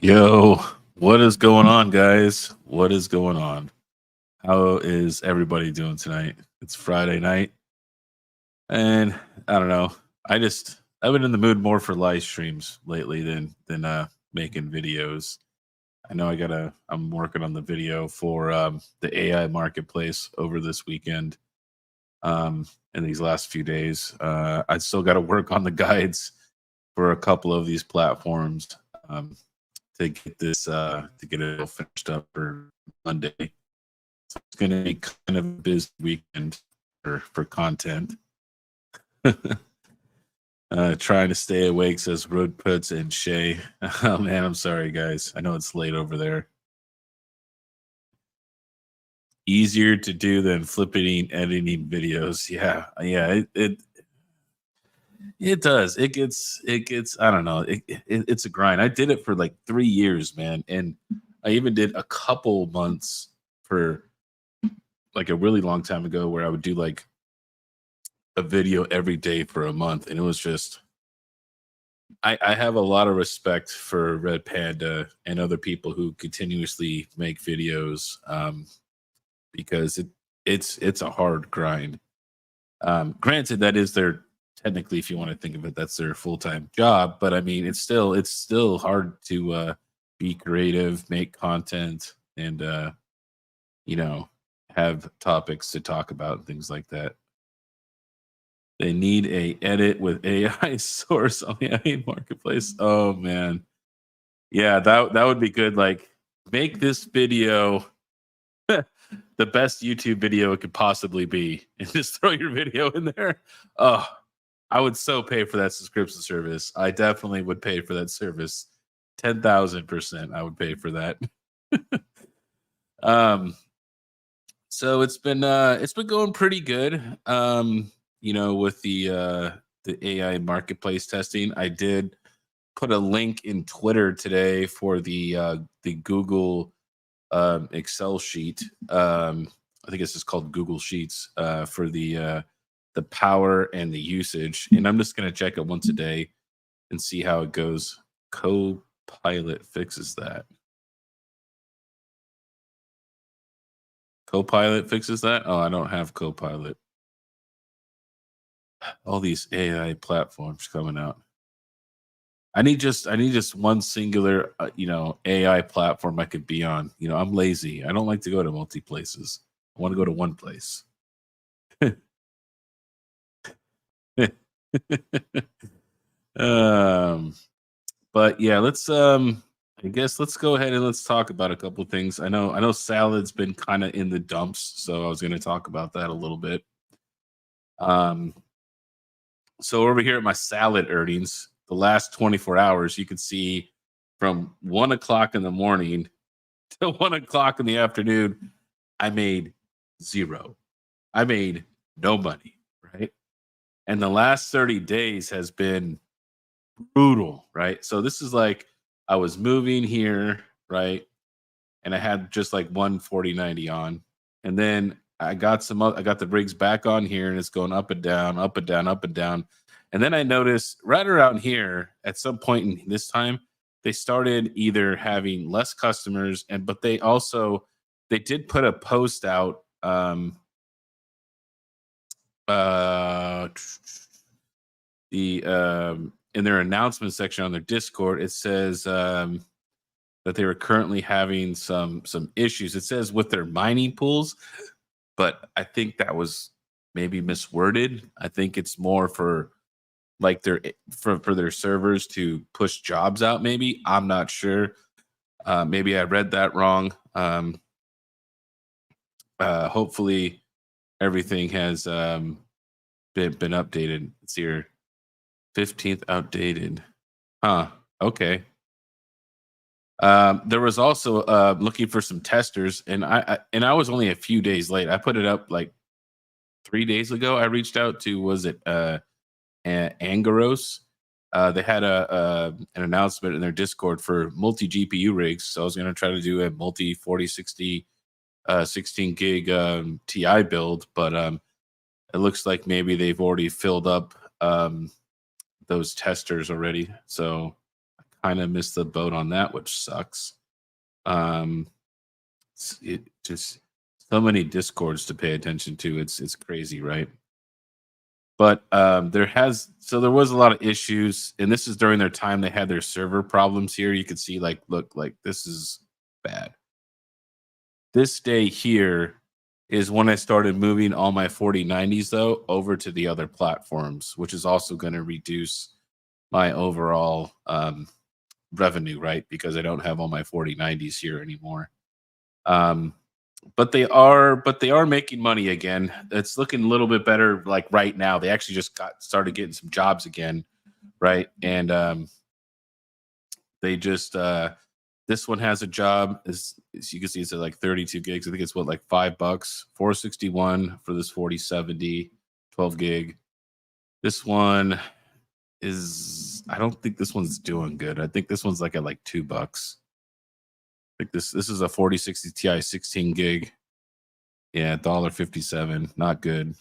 Yo, what is going on, guys? What is going on? How is everybody doing tonight? It's Friday night, and I don't know. I've been in the mood more for live streams lately than making videos. I know I'm working on the video for the AI marketplace over this weekend. In these last few days, I still got to work on the guides for a couple of these platforms. To get to get it all finished up for Monday. So it's going to be kind of a busy weekend for content. Trying to stay awake, says Road Puts and Shay. Oh man, I'm sorry guys. I know it's late over there. Easier to do than flipping editing videos. Yeah, it does. It gets. I don't know. It's a grind. I did it for like 3 years, man, and I even did a couple months for like a really long time ago where I would do like a video every day for a month, and it was just. I have a lot of respect for Red Panda and other people who continuously make videos, because it's a hard grind. Granted, that is their technically, if you want to think of it, that's their full-time job. But I mean, it's still hard to be creative, make content, and have topics to talk about and things like that. They need a edit with AI source on the AI marketplace. Oh man, yeah, that would be good. Like, make this video the best YouTube video it could possibly be, and just throw your video in there. Oh, I would so pay for that subscription service. I definitely would pay for that service. 10,000%. I would pay for that. So it's been going pretty good. With the AI marketplace testing. I did put a link in Twitter today for the Google Excel sheet. I think it's just called Google Sheets for the power and the usage. And I'm just going to check it once a day and see how it goes. Copilot fixes that. Copilot fixes that? Oh, I don't have Copilot. All these AI platforms coming out. I need just one singular, AI platform I could be on. I'm lazy. I don't like to go to multi places. I want to go to one place. But yeah, I guess let's go ahead and let's talk about a couple of things. I know salad's been kind of in the dumps, so I was going to talk about that a little bit. So over here at my salad earnings, the last 24 hours, you can see from 1 o'clock in the morning to 1 o'clock in the afternoon, I made zero. I made no money, right? And the last 30 days has been brutal, right? So this is like I was moving here, right? And I had just like 140.90 on. And then I got the rigs back on here, and it's going up and down, up and down, up and down. And then I noticed right around here at some point in this time, they started either having less customers, but they did put a post out in their announcement section on their Discord. It says that they were currently having some issues. It says with their mining pools, but I think that was maybe misworded. I think it's more for like for their servers to push jobs out. Maybe, I'm not sure. Maybe I read that wrong. Hopefully everything has been updated. It's here, 15th outdated. Huh. Okay. There was also looking for some testers, and I was only a few days late. I put it up like 3 days ago. I reached out to, was it Angaros? They had an announcement in their Discord for multi GPU rigs. So I was going to try to do a multi 4060 16 gig TI build, but it looks like maybe they've already filled up those testers already. So I kind of missed the boat on that, which sucks. It just so many discords to pay attention to. It's crazy, right? But there was a lot of issues, and this is during their time they had their server problems here. You could see, like, look, like this is bad. This day here is when I started moving all my 4090s though over to the other platforms, which is also going to reduce my overall revenue, right? Because I don't have all my 4090s here anymore. But they are making money again. It's looking a little bit better. Like right now, they actually just started getting some jobs again, right? And they just this one has a job. As you can see, it's at like 32 gigs. I think it's what, like $5, 461 for this 4070, 12 gig. This one is, I don't think this one's doing good. I think this one's like at like $2. Like this is a 4060 Ti 16 gig. Yeah, $1.57. Not good.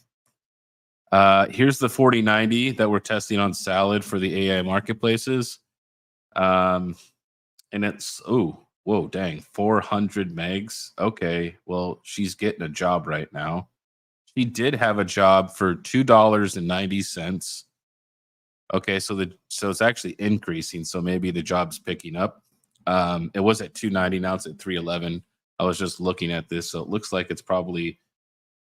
Here's the 4090 that we're testing on Salad for the AI marketplaces. And it's, whoa, dang, 400 megs. Okay, well, she's getting a job right now. She did have a job for $2.90. Okay, so it's actually increasing. So maybe the job's picking up. It was at 290, now it's at 311. I was just looking at this, so it looks like it's probably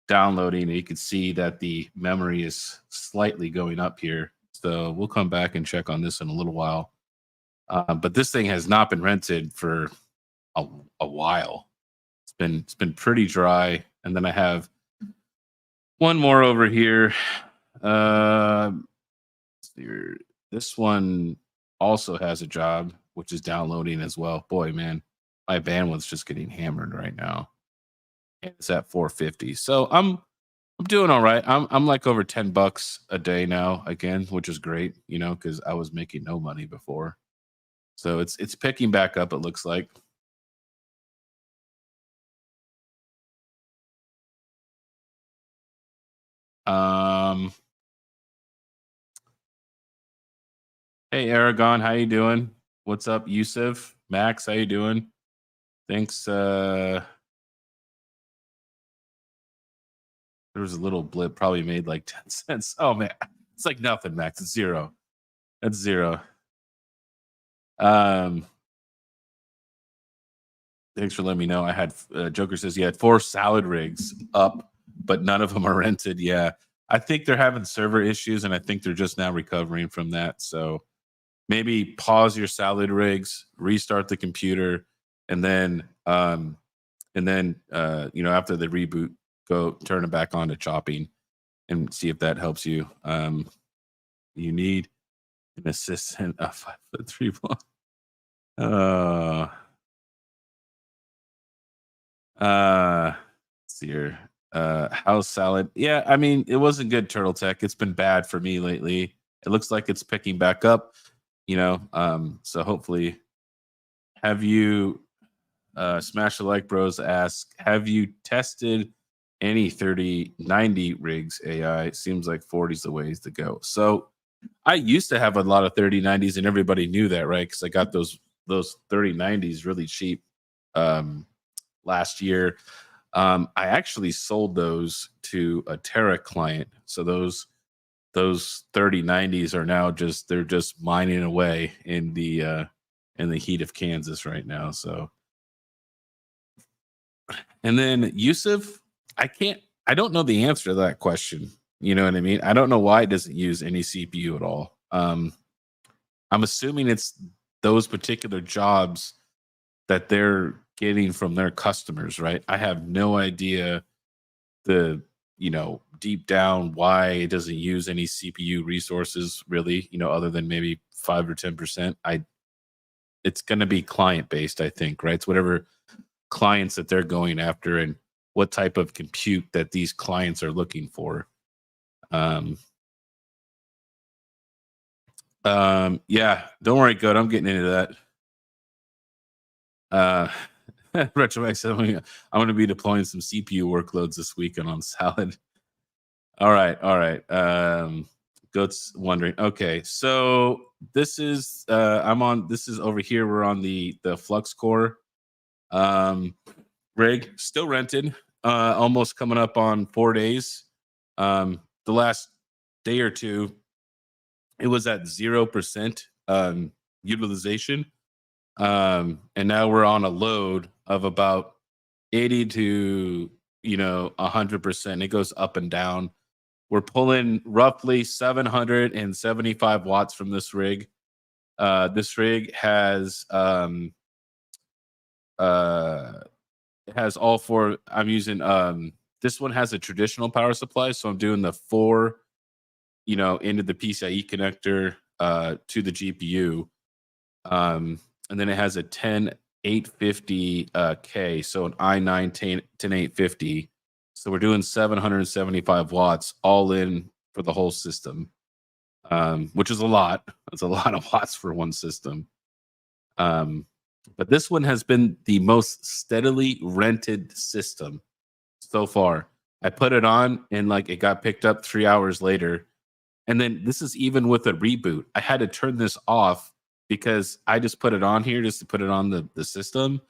downloading, and you can see that the memory is slightly going up here. So we'll come back and check on this in a little while. But this thing has not been rented for a while. It's been pretty dry. And then I have one more over here. This one also has a job, which is downloading as well. Boy, man, my bandwidth's just getting hammered right now. And it's at 450. So I'm doing all right. I'm like over $10 a day now again, which is great, you know, because I was making no money before. So it's picking back up, it looks like. Hey Aragon, how you doing? What's up, Yusuf? Max, how you doing? Thanks. There was a little blip, probably made like 10 cents. Oh man, it's like nothing, Max. It's zero. That's zero. Thanks for letting me know. I had Joker says you had 4 salad rigs up, but none of them are rented. Yeah, I think they're having server issues, and I think they're just now recovering from that. So maybe pause your salad rigs, restart the computer, and then you know, after the reboot, go turn it back on to chopping and see if that helps you. You need an assistant, a 5'3" block. Let's see here. House salad. Yeah, I mean, it wasn't good, Turtle Tech. It's been bad for me lately. It looks like it's picking back up, you know. So hopefully, have you Smash the Like Bros ask, have you tested any 3090 rigs AI? Seems like 40's the ways to go. So I used to have a lot of 3090s, and everybody knew that, right? Because I got those 3090s really cheap last year. I actually sold those to a Terra client. So those 3090s are now they're just mining away in the heat of Kansas right now. So, and then Yusuf, I don't know the answer to that question. You know what I mean? I don't know why it doesn't use any CPU at all. I'm assuming it's those particular jobs that they're getting from their customers, right? I have no idea deep down why it doesn't use any CPU resources really, other than maybe 5 or 10%. It's going to be client based, I think, right? It's whatever clients that they're going after and what type of compute that these clients are looking for. Yeah, don't worry, good. I'm getting into that. Retromax, I'm going to be deploying some CPU workloads this weekend on Salad. All right. Goat's wondering. Okay, so this is this is over here. We're on the Flux core rig, still rented, almost coming up on 4 days. The last day or two, it was at 0% utilization. And now we're on a load of about 80 to 100%. It goes up and down. We're pulling roughly 775 watts from this rig. This rig has all four. I'm using this one has a traditional power supply, so I'm doing the 4 into the PCIe connector to the GPU. And then it has a 10850 K, so an i9 10850. So we're doing 775 watts all in for the whole system, which is a lot. That's a lot of watts for one system. But this one has been the most steadily rented system so far. I put it on and it got picked up 3 hours later. And then this is even with a reboot. I had to turn this off because I just put it on here just to put it on the system.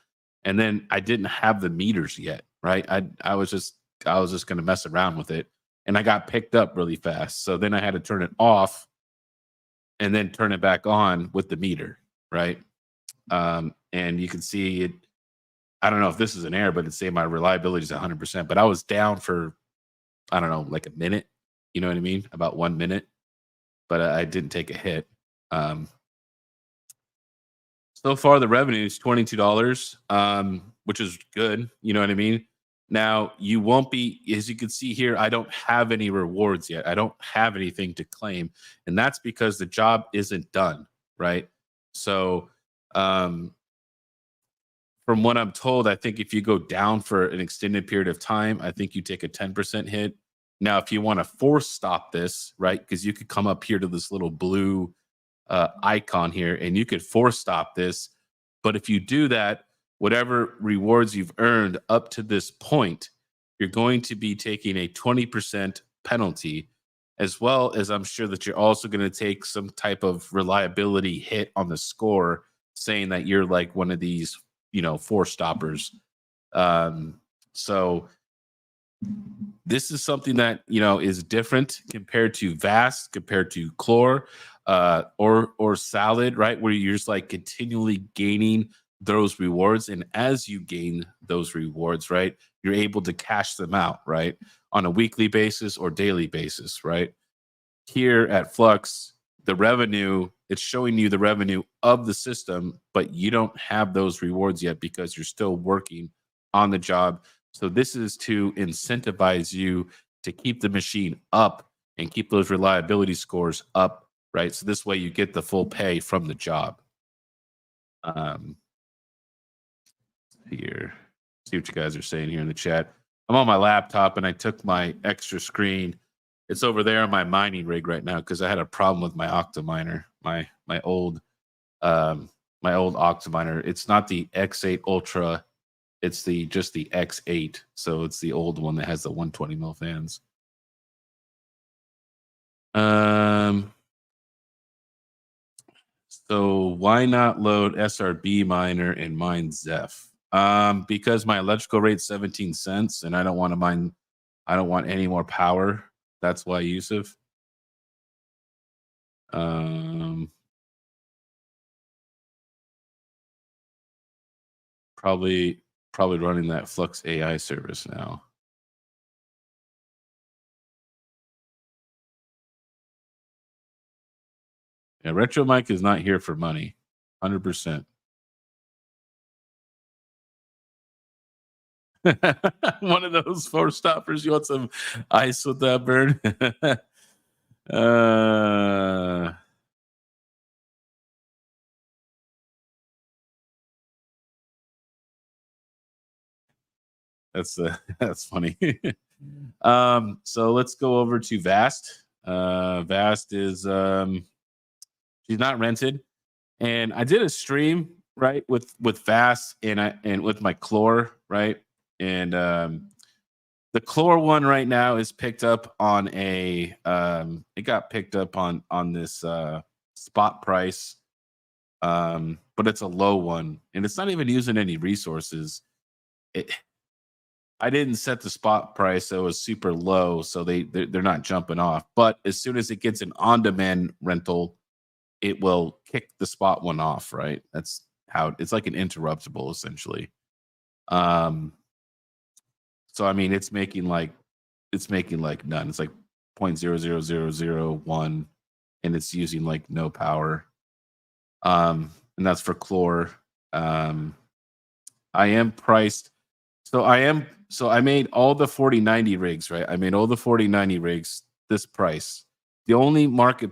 And then I didn't have the meters yet, right? I was just going to mess around with it. And I got picked up really fast. So then I had to turn it off and then turn it back on with the meter, right? And you can see it. I don't know if this is an error, but it's saying my reliability is 100%. But I was down for, I don't know, like a minute. You know what I mean? About 1 minute. But I didn't take a hit. So far, the revenue is $22, which is good. You know what I mean? Now, you won't be, as you can see here, I don't have any rewards yet. I don't have anything to claim. And that's because the job isn't done, right? So, from what I'm told, I think if you go down for an extended period of time, I think you take a 10% hit. Now, if you want to force stop this, right, because you could come up here to this little blue icon here and you could force stop this. But if you do that, whatever rewards you've earned up to this point, you're going to be taking a 20% penalty, as well as I'm sure that you're also going to take some type of reliability hit on the score, saying that you're like one of these, force stoppers. So this is something that is different compared to VAST, compared to Chlor, or Salad, right? Where you're just like continually gaining those rewards, and as you gain those rewards, right, you're able to cash them out, right, on a weekly basis or daily basis, right? Here at Flux, the revenue, it's showing you the revenue of the system, but you don't have those rewards yet because you're still working on the job. So this is to incentivize you to keep the machine up and keep those reliability scores up, right? So this way you get the full pay from the job. Here, see what you guys are saying here in the chat. I'm on my laptop and I took my extra screen. It's over there on my mining rig right now because I had a problem with my Octominer, my old Octominer. It's not the X8 Ultra. It's just the X8. So it's the old one that has the 120 mil fans. So why not load SRB miner and mine Zeph? Because my electrical rate's 17 cents and I don't want to mine. I don't want any more power. That's why, Yusuf. Probably running that Flux AI service now. Yeah, Retro Mike is not here for money. 100%. One of those four stoppers. You want some ice with that, Bird? That's funny. So let's go over to Vast. Vast is she's not rented, and I did a stream right with Vast and with my Chlor, right, and the Chlor one right now is picked up on a it got picked up on this spot price, but it's a low one, and it's not even using any resources. I didn't set the spot price, so it was super low, so they're not jumping off. But as soon as it gets an on-demand rental, it will kick the spot one off, right? That's how it's like an interruptible essentially. So I mean, it's making like none. It's like 0.00001, and it's using like no power. And that's for Chlor. I am priced. So I made all the 4090 rigs, right? I made all the 4090 rigs this price. The only market,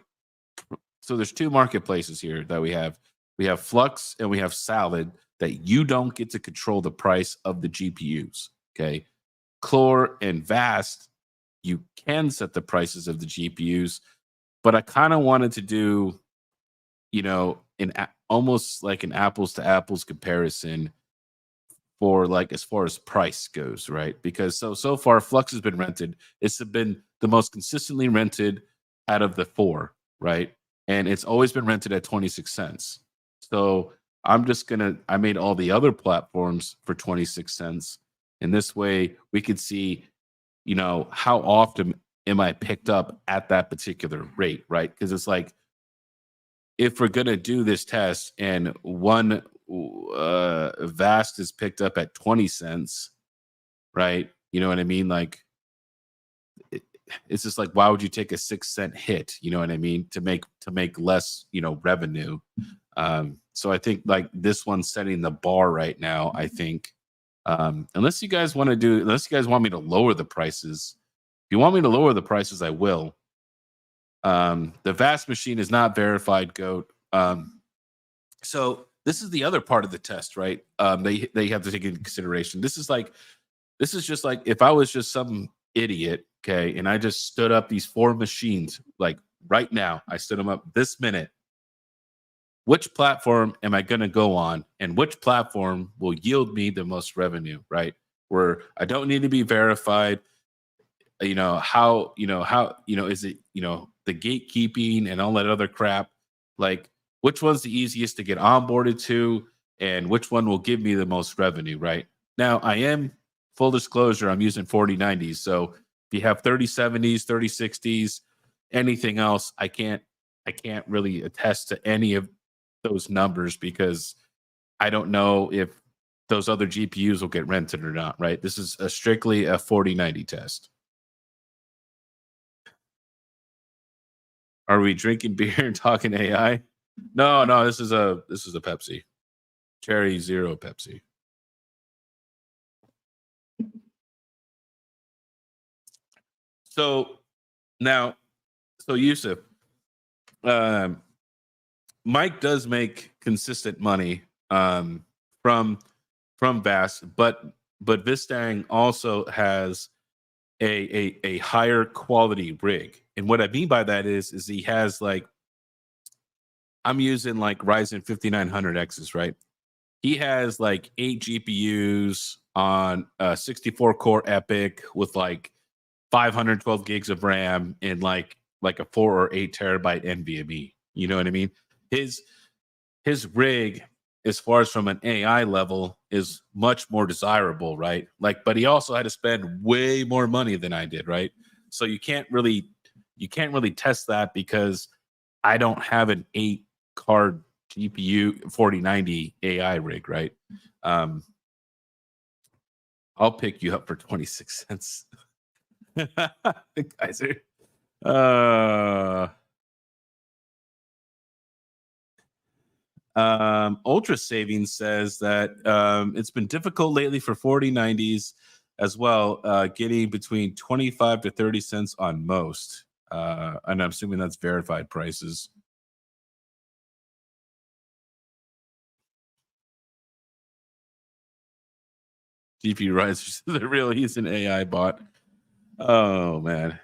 so there's two marketplaces here that we have. We have Flux and we have Salad, that you don't get to control the price of the GPUs. Okay. Chlor and Vast, you can set the prices of the GPUs, but I kind of wanted to do, almost like an apples to apples comparison for like as far as price goes, right? Because so far Flux has been rented. It's been the most consistently rented out of the four, right? And it's always been rented at 26 cents. So I made all the other platforms for 26 cents. And this way we could see, how often am I picked up at that particular rate, right? Because it's like, if we're going to do this test and one Vast is picked up at 20 cents, right? You know what I mean? Like, it's just like, why would you take a 6-cent hit? You know what I mean? To make less, revenue. So I think like this one's setting the bar right now, I think. Unless you guys want me to lower the prices. If you want me to lower the prices, I will. The Vast machine is not verified, GOAT. So this is the other part of the test, right? They have to take into consideration. This is just like if I was just some idiot, okay, and I just stood up these 4 machines, like right now, I stood them up this minute. Which platform am I going to go on, and which platform will yield me the most revenue, right? Where I don't need to be verified. Is it, the gatekeeping and all that other crap? Like, which one's the easiest to get onboarded to, and which one will give me the most revenue, right? Now, I am, full disclosure, I'm using 4090s. So if you have 3070s, 3060s, anything else, I can't really attest to any of those numbers because I don't know if those other GPUs will get rented or not, right? This is strictly a 4090 test. Are we drinking beer and talking AI? No, this is a Pepsi. Cherry Zero Pepsi. So now, Yusuf, Mike does make consistent money from Vast, but Vistang also has a higher quality rig. And what I mean by that is he has like, I'm using like Ryzen 5900Xs, right? He has like 8 GPUs on a 64 core EPYC with like 512 gigs of RAM and like a 4 or 8 terabyte NVMe. You know what I mean? His rig, as far as from an AI level, is much more desirable, right? Like, but he also had to spend way more money than I did, right? So you can't really test that because I don't have an 8-card GPU 4090 AI rig, right? I'll pick you up for 26 cents. Guys are Ultra Savings says that it's been difficult lately for 4090s as well, getting between 25 to 30 cents on most. And I'm assuming that's verified prices. GPU risers, the real, he's an AI bot. Oh man.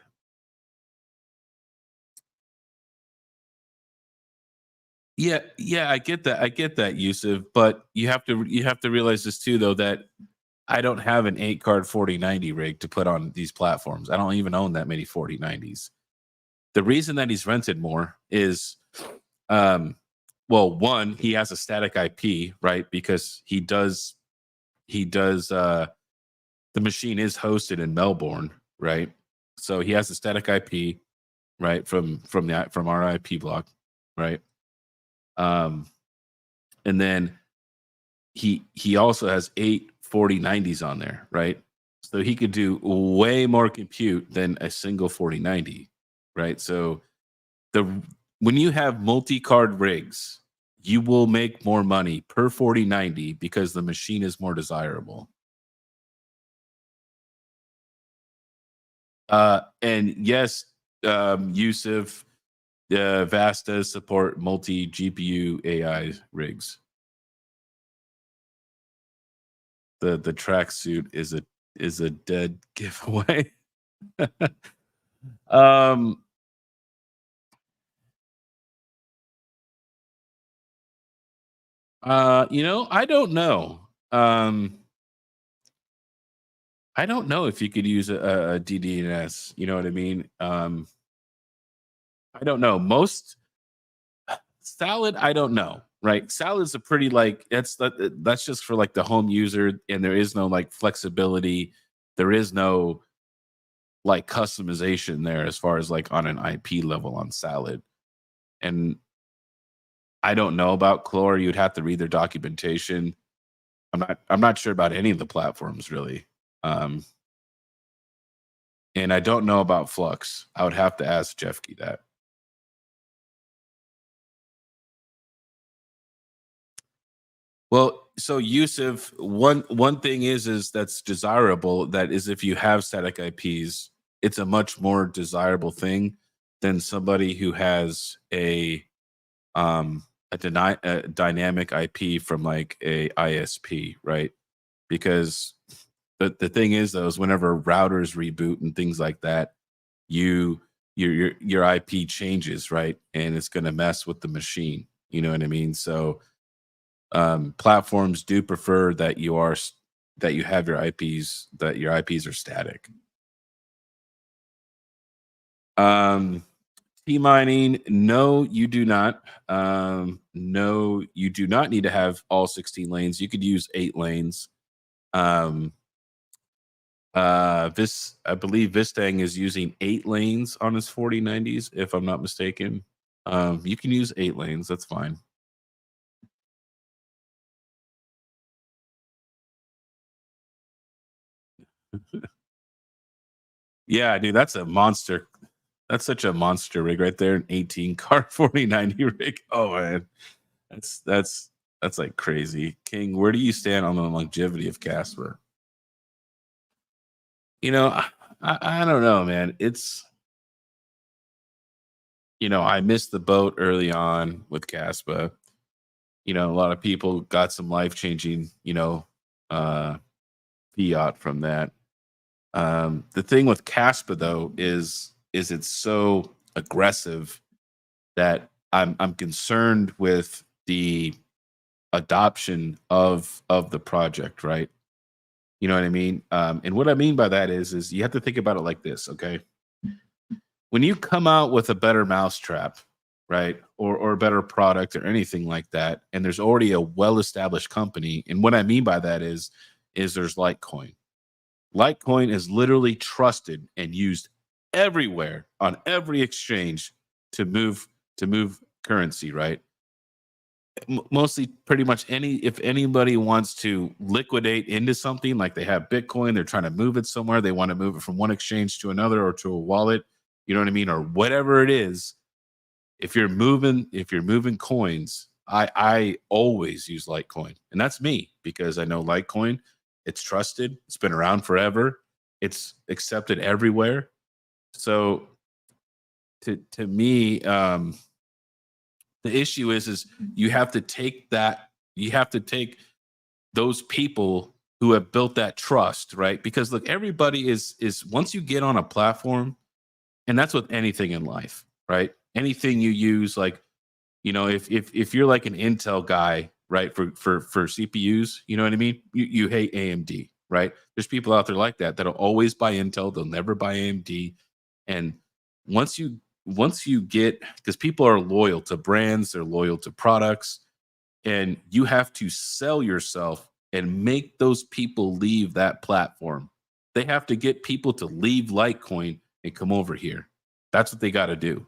Yeah, I get that, Yusuf. But you have to realize this too, though, that I don't have an 8-card 4090 rig to put on these platforms. I don't even own that many 4090s. The reason that he's rented more is Well, one, he has a static IP, right? Because the machine is hosted in Melbourne, right? So he has a static IP, right, from our IP block, right? And then he also has 8 4090s on there, right? So he could do way more compute than a single 4090, right? So the when you have multi-card rigs, you will make more money per 4090 because the machine is more desirable. And yes, Yusuf, Vasta support multi GPU AI rigs. The tracksuit is a dead giveaway. um, I don't know. I don't know if you could use a DDNS. You know what I mean? I don't know. Most Salad, I don't know. Right? Salad's a pretty like that's just for like the home user, and there is no like flexibility. There is no like customization there as far as like on an IP level on Salad. And I don't know about Chlor. You'd have to read their documentation. I'm not sure about any of the platforms really. Um, and I don't know about Flux. I would have to ask Jeffkey that. Well, so Yusuf, one thing is that's desirable. That is, if you have static IPs, it's a much more desirable thing than somebody who has a dynamic IP from like a ISP, right? Because the thing is, though, is whenever routers reboot and things like that, your IP changes, right? And it's going to mess with the machine. You know what I mean? So platforms do prefer that you have your IPs are static. T mining, no, you do not. No, you do not need to have all 16 lanes. You could use 8 lanes. This I believe Vistang is using 8 lanes on his 4090s, if I'm not mistaken. You can use 8 lanes, that's fine. Yeah, dude, that's a monster. That's such a monster rig right there. An 18 car 4090 rig. Oh man. That's like crazy. KiiNG, where do you stand on the longevity of Kaspa? I don't know, man. It's I missed the boat early on with Kaspa. A lot of people got some life changing, uh fiat from that. The thing with Kaspa though is it's so aggressive that I'm concerned with the adoption of the project, right? You know what I mean? And what I mean by that is you have to think about it like this, okay? When you come out with a better mousetrap, right, or a better product or anything like that, and there's already a well-established company, and what I mean by that is there's Litecoin. Litecoin is literally trusted and used everywhere on every exchange to move currency, right? Mostly pretty much if anybody wants to liquidate into something, like they have Bitcoin, they're trying to move it somewhere, they want to move it from one exchange to another or to a wallet, you know what I mean, or whatever it is. If you're moving coins, I always use Litecoin, and that's me because I know Litecoin, it's trusted, it's been around forever, it's accepted everywhere. So to me, the issue is you have to take those people who have built that trust, right? Because look, everybody is once you get on a platform, and that's with anything in life, right? Anything you use, like, if you're like an Intel guy, right, for CPUs, you know what I mean? You hate AMD, right? There's people out there like that'll always buy Intel, they'll never buy AMD. And once you once you get, because people are loyal to brands, they're loyal to products, and you have to sell yourself and make those people leave that platform. They have to get people to leave Litecoin and come over here. That's what they got to do.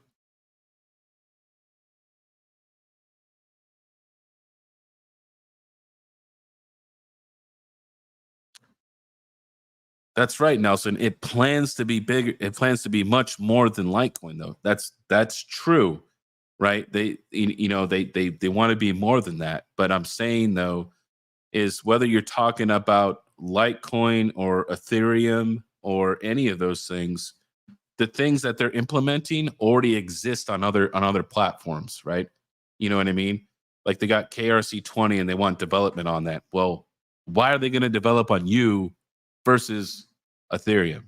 That's right, Nelson. It plans to be bigger. It plans to be much more than Litecoin, though. That's true, right? They want to be more than that. But I'm saying though, is whether you're talking about Litecoin or Ethereum or any of those things, the things that they're implementing already exist on other platforms, right? You know what I mean? Like they got KRC20 and they want development on that. Well, why are they going to develop on you versus Ethereum,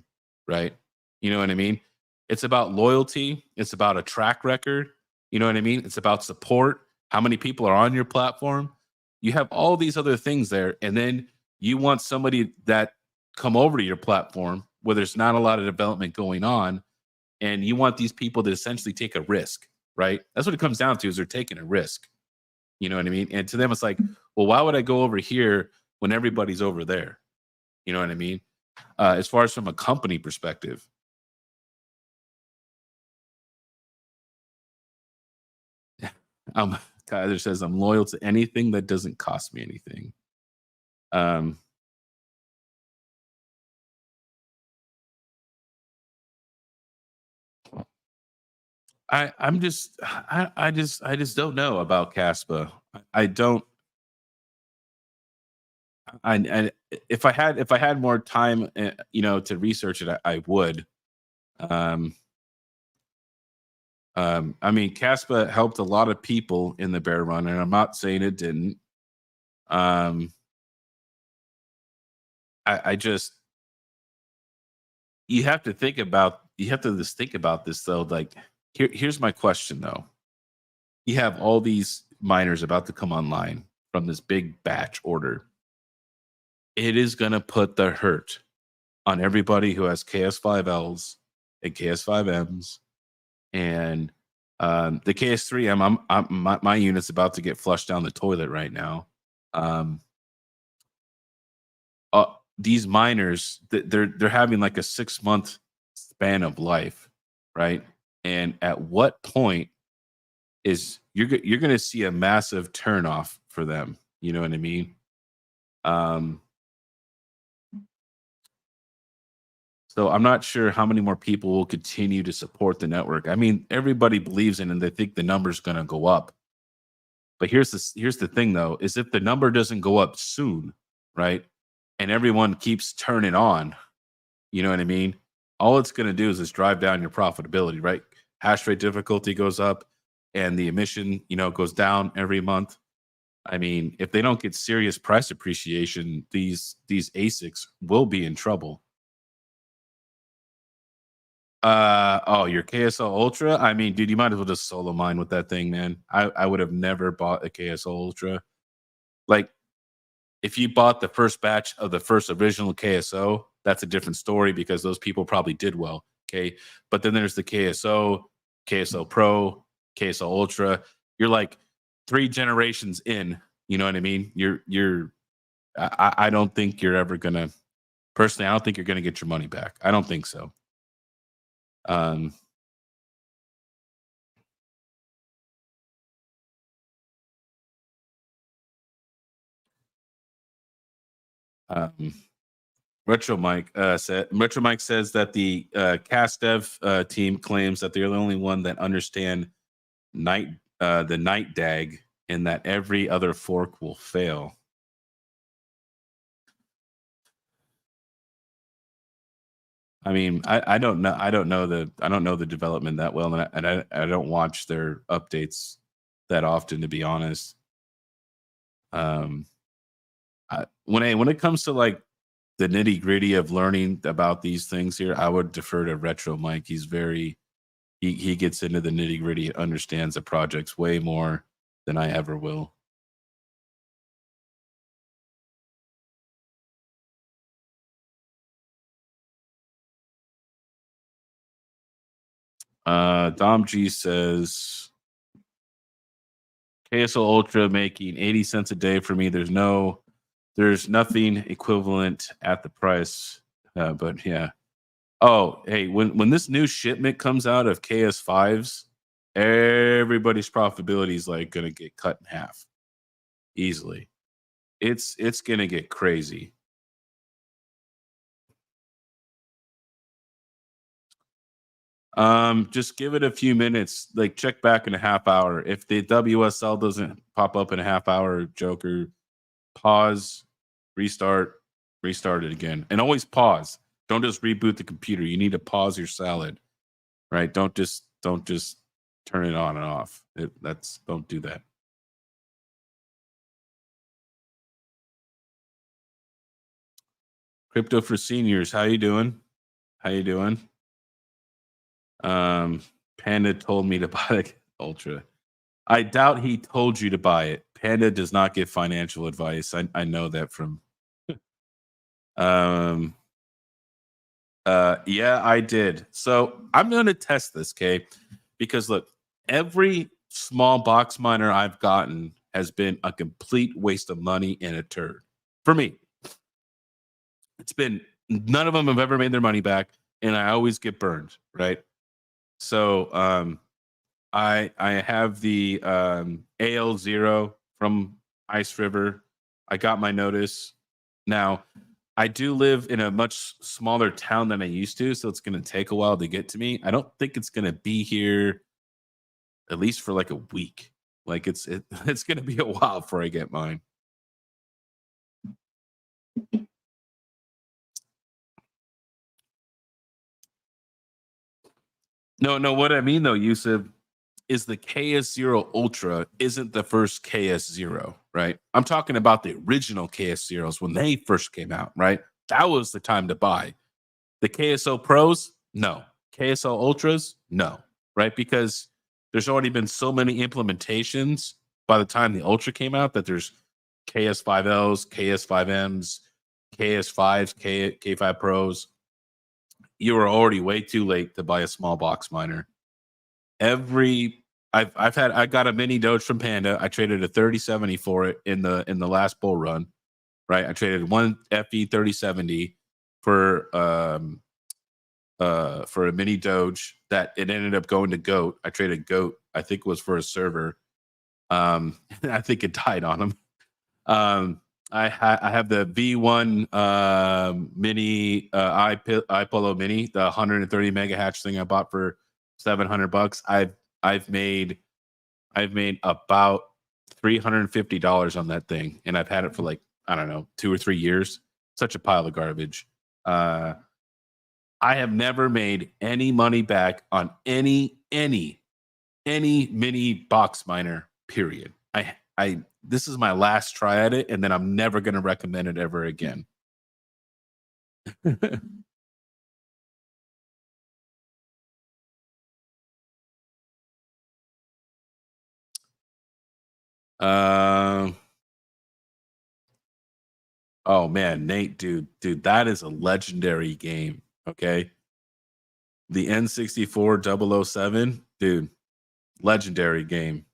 right? You know what I mean? It's about loyalty, it's about a track record, you know what I mean? It's about support, how many people are on your platform. You have all these other things there, and then you want somebody that come over to your platform where there's not a lot of development going on, and you want these people to essentially take a risk, right? That's what it comes down to, is they're taking a risk. You know what I mean? And to them, it's like, well, why would I go over here when everybody's over there? You know what I mean? As far as from a company perspective, um, Tyler says, I'm loyal to anything that doesn't cost me anything. Um, I just don't know about Caspa. I don't. I if I had more time, to research it, I would. Um, I mean, Caspa helped a lot of people in the bear run, and I'm not saying it didn't. Um, I just, you have to just think about this though. Like, here's my question though. You have all these miners about to come online from this big batch order. It is going to put the hurt on everybody who has KS5Ls and KS5Ms, and the KS3M. My unit's about to get flushed down the toilet right now. Um, these miners, they're having like a 6 month span of life, right? And at what point is you're going to see a massive turnoff for them? You know what I mean? Um, so I'm not sure how many more people will continue to support the network. I mean, everybody believes in it and they think the number's going to go up. But here's the thing though, is if the number doesn't go up soon, right? And everyone keeps turning on, you know what I mean? All it's going to do is just drive down your profitability, right? Hash rate difficulty goes up and the emission, goes down every month. I mean, if they don't get serious price appreciation, these ASICs will be in trouble. Oh, your KSO Ultra? I mean, dude, you might as well just solo mine with that thing, man. I would have never bought a KSO Ultra. Like, if you bought the first batch of the first original KSO, that's a different story because those people probably did well. Okay. But then there's the KSO, KSO Pro, KSO Ultra. You're like 3 generations in. You know what I mean? I don't think you're ever gonna, personally, I don't think you're gonna get your money back. I don't think so. Um, um Retro Mike says that the cast dev team claims that they're the only one that understand night the night dag, and that every other fork will fail. I mean, I don't know. I don't know the development that well, I don't watch their updates that often, to be honest. Um, when it comes to like the nitty gritty of learning about these things here, I would defer to Retro Mike. He gets into the nitty gritty, understands the projects way more than I ever will. Dom G says KSO Ultra making 80 cents a day for me. There's nothing equivalent at the price. But yeah. Oh, hey, when this new shipment comes out of KS5s, everybody's profitability is like gonna get cut in half easily. It's gonna get crazy. Just give it a few minutes. Like check back in a half hour. If the WSL doesn't pop up in a half hour, Joker, pause, restart it again, and always pause. Don't just reboot the computer. You need to pause your salad, right? Don't just turn it on and off. Don't do that. Crypto for seniors. How you doing? Panda told me to buy the Ultra. I doubt he told you to buy it. Panda does not give financial advice. I know that from yeah, I did. So I'm gonna test this, Kay, because look, every small box miner I've gotten has been a complete waste of money and a turd. For me. It's been none of them have ever made their money back, and I always get burned, right? So I have the AL0 from Ice River. I got my notice. Now, I do live in a much smaller town than I used to, so it's going to take a while to get to me. I don't think it's going to be here at least for like a week. Like it's going to be a while before I get mine. No, what I mean though, Yusuf, is the KS0 Ultra isn't the first KS0, right? I'm talking about the original KS0s when they first came out, right? That was the time to buy. The KSO Pros, no. KSO Ultras, no, right? Because there's already been so many implementations by the time the Ultra came out that there's KS5Ls, KS5Ms, KS5s, K5 Pros. You were already way too late to buy a small box miner. I got a mini Doge from Panda. I traded a 3070 for it in the last bull run, right? I traded one FE 3070 for a mini Doge that it ended up going to Goat. I traded Goat. I think it was for a server. I think it died on him. I have the V1 mini iPolo mini, the 130 mega hatch thing I bought for $700. I've made about $350 on that thing, and I've had it for like, I don't know, 2 or 3 years. Such a pile of garbage. I have never made any money back on any mini box miner, period. This is my last try at it, and then I'm never going to recommend it ever again. Oh man, Nate, dude, that is a legendary game. Okay, the N64 007, dude, legendary game.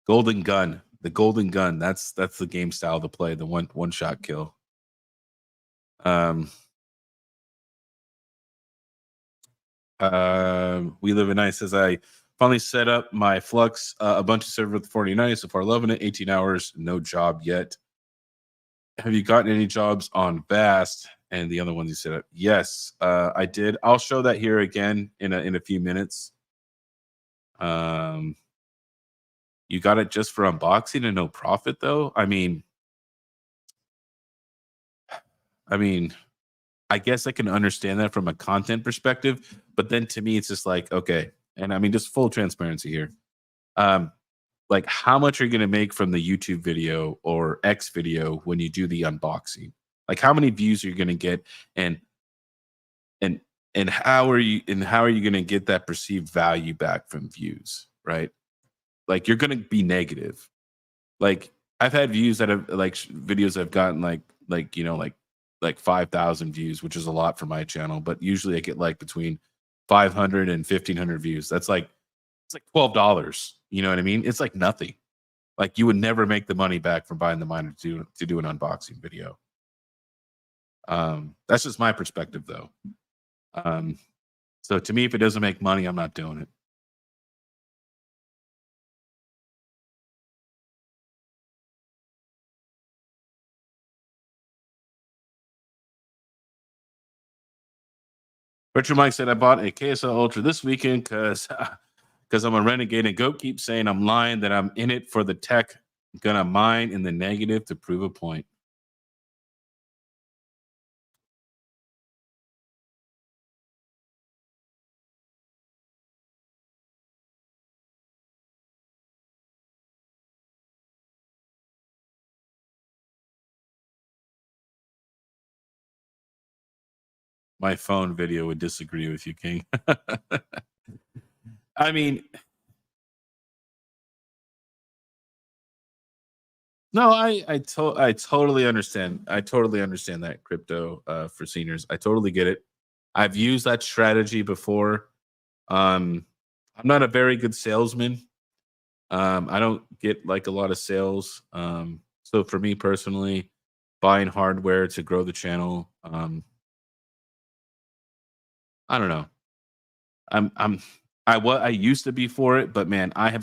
Golden Gun, the Golden Gun. That's the game style to play. The one shot kill. We live in nice. Says I finally set up my Flux, a bunch of server with 49 so far, loving it. 18 hours, no job yet. Have you gotten any jobs on Vast and the other ones you set up? Yes, I did. I'll show that here again in a few minutes. You got it just for unboxing and no profit though? I mean, I guess I can understand that from a content perspective, but then to me, it's just like, okay. And I mean, just full transparency here. Like how much are you going to make from the YouTube video or X video when you do the unboxing? Like how many views are you going to get? And how are you going to get that perceived value back from views, right? Like you're going to be negative. Like I've had views that have like videos I've gotten like 5,000 views, which is a lot for my channel, but usually I get like between 500 and 1,500 views. That's like, it's like $12. You know what I mean? It's like nothing. Like you would never make the money back from buying the miner to do an unboxing video. That's just my perspective though. So to me, if it doesn't make money, I'm not doing it. Richard Mike said, I bought a KSL Ultra this weekend because I'm a renegade, and Goat keeps saying I'm lying, that I'm in it for the tech. Gonna mine in the negative to prove a point. My phone video would disagree with you, King. I mean, no, I totally understand. I totally understand that crypto for seniors. I totally get it. I've used that strategy before. I'm not a very good salesman. I don't get like a lot of sales. So for me personally, buying hardware to grow the channel, I don't know. I used to be for it, but man, I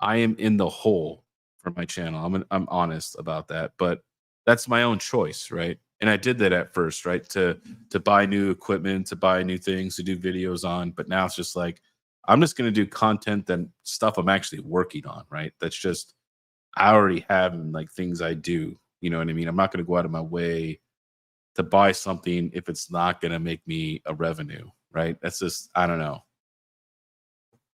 am in the hole for my channel. I'm honest about that, but that's my own choice, right? And I did that at first, right? To buy new equipment, to buy new things, to do videos on. But now it's just like I'm just gonna do content and stuff I'm actually working on, right? That's just I already have like things I do. You know what I mean? I'm not gonna go out of my way to buy something if it's not gonna make me a revenue, right? That's just I don't know.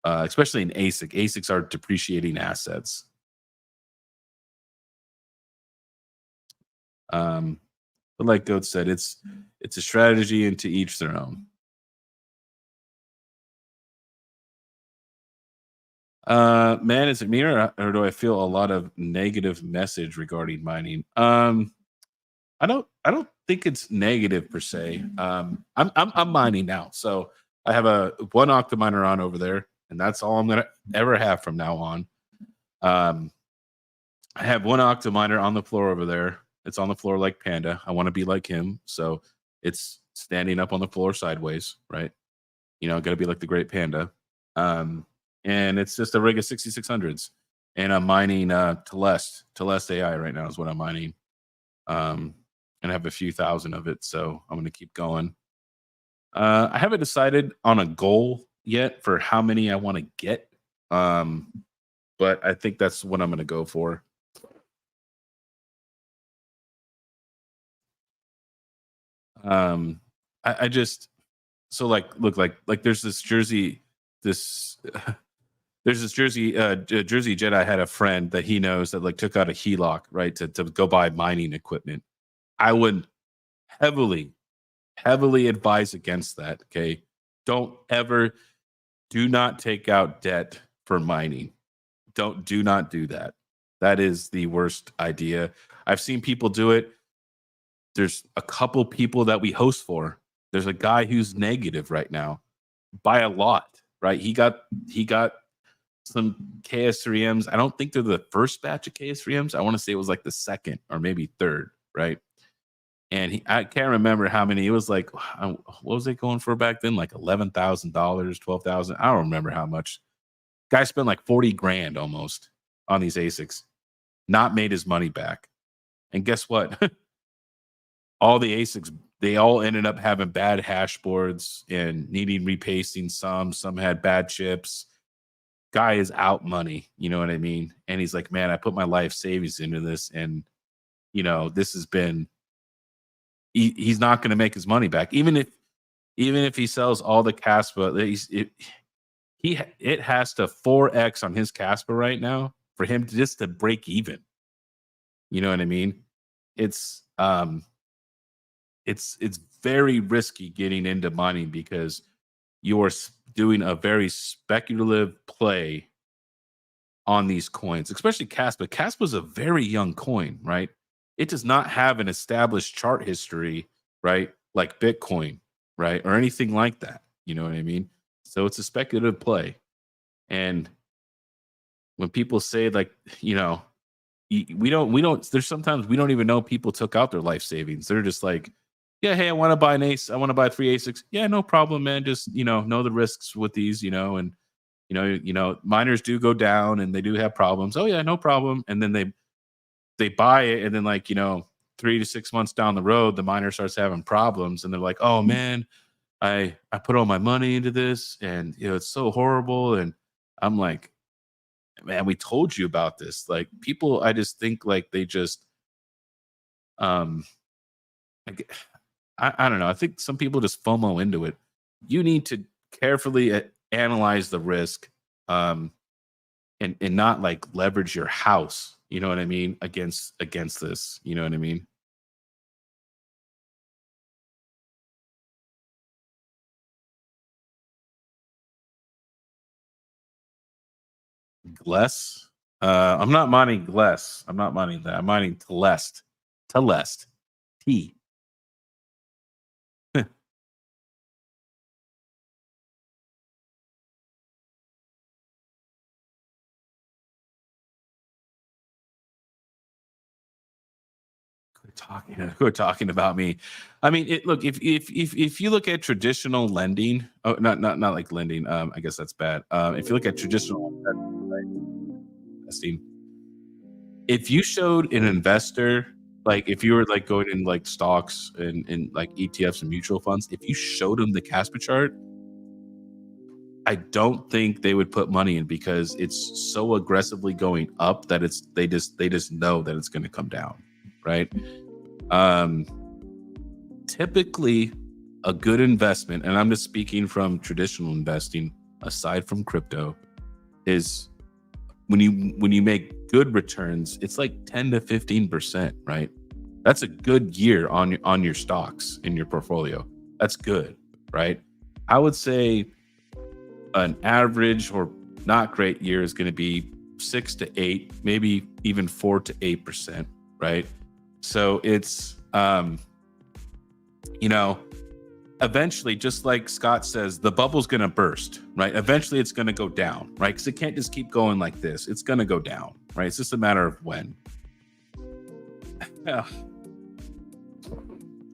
Especially in ASIC. ASICs are depreciating assets. But like Goat said, it's a strategy, and to each their own. Man, is it me, or do I feel a lot of negative message regarding mining? I don't think it's negative per se. I'm mining now, so I have a one octominer on over there, and that's all I'm gonna ever have from now on. Um, I have one octominer on the floor over there. It's on the floor like Panda. I want to be like him, so it's standing up on the floor sideways, right? You know, got to be like the great Panda. And it's just a rig of 6600s, and I'm mining Telest AI right now is what I'm mining. And I have a few thousand of it, so I'm going to keep going. I haven't decided on a goal yet for how many I want to get, but I think that's what I'm going to go for. I just so like look like there's this Jersey this there's this Jersey Jedi had a friend that he knows that like took out a HELOC, right, to go buy mining equipment. I would heavily heavily advise against that. Okay, don't ever do not take out debt for mining. Do not do that. That is the worst idea. I've seen people do it. There's a couple people that we host for. There's a guy who's negative right now by a lot, right? He got some KS3Ms. I don't think they're the first batch of KS3Ms. I want to say it was like the second or maybe third, right? And I can't remember how many. It was like, what was it going for back then? Like $11,000, $12,000. I don't remember how much. Guy spent like 40 grand almost on these ASICs, not made his money back. And guess what? All the ASICs, they all ended up having bad hash boards and needing repasting. Some had bad chips. Guy is out money, you know what I mean? And he's like, man, I put my life savings into this, and you know, this has been. He's not going to make his money back, even if he sells all the Kaspa. It has to 4x on his Kaspa right now for him just to break even. You know what I mean? It's very risky getting into mining because you are doing a very speculative play on these coins, especially Kaspa. Kaspa is a very young coin, right? It does not have an established chart history, right? Like Bitcoin, right? Or anything like that. You know what I mean? So it's a speculative play. And when people say like, you know, we don't there's sometimes we don't even know people took out their life savings. They're just like, yeah, hey, I want to buy an ace, I want to buy 3 ASICs. Yeah, no problem, man. Just, know the risks with these, and miners do go down and they do have problems. Oh yeah, no problem. And then they buy it, and then, like, 3 to 6 months down the road, the miner starts having problems, and they're like, oh man, I put all my money into this, and it's so horrible. And I'm like, man, we told you about this. Like, people, I just think like they just um like, I don't know. I think some people just FOMO into it. You need to carefully analyze the risk, um and not like leverage your house, you know what I mean, against this, you know what I mean? Less. I'm not mining less. I'm not mining that. I'm mining Telest. Telest. T. Who are talking about me. I mean, look, if you look at traditional lending, oh, not like lending, I guess that's bad. If you look at traditional investing, if you showed an investor, like if you were like going in like stocks and like ETFs and mutual funds, if you showed them the Casper chart, I don't think they would put money in, because it's so aggressively going up that they just know that it's going to come down, right? Um, Typically, a good investment, and I'm just speaking from traditional investing, aside from crypto, is when you make good returns, it's like 10 to 15%, right? That's a good year on your stocks in your portfolio. That's good, right? I would say an average or not great year is going to be 6 to 8, maybe even 4 to 8%, right? So it's you know, eventually, just like Scott says, the bubble's going to burst, right? Eventually, it's going to go down, right? Because it can't just keep going like this. It's going to go down, right? It's just a matter of when. Yeah.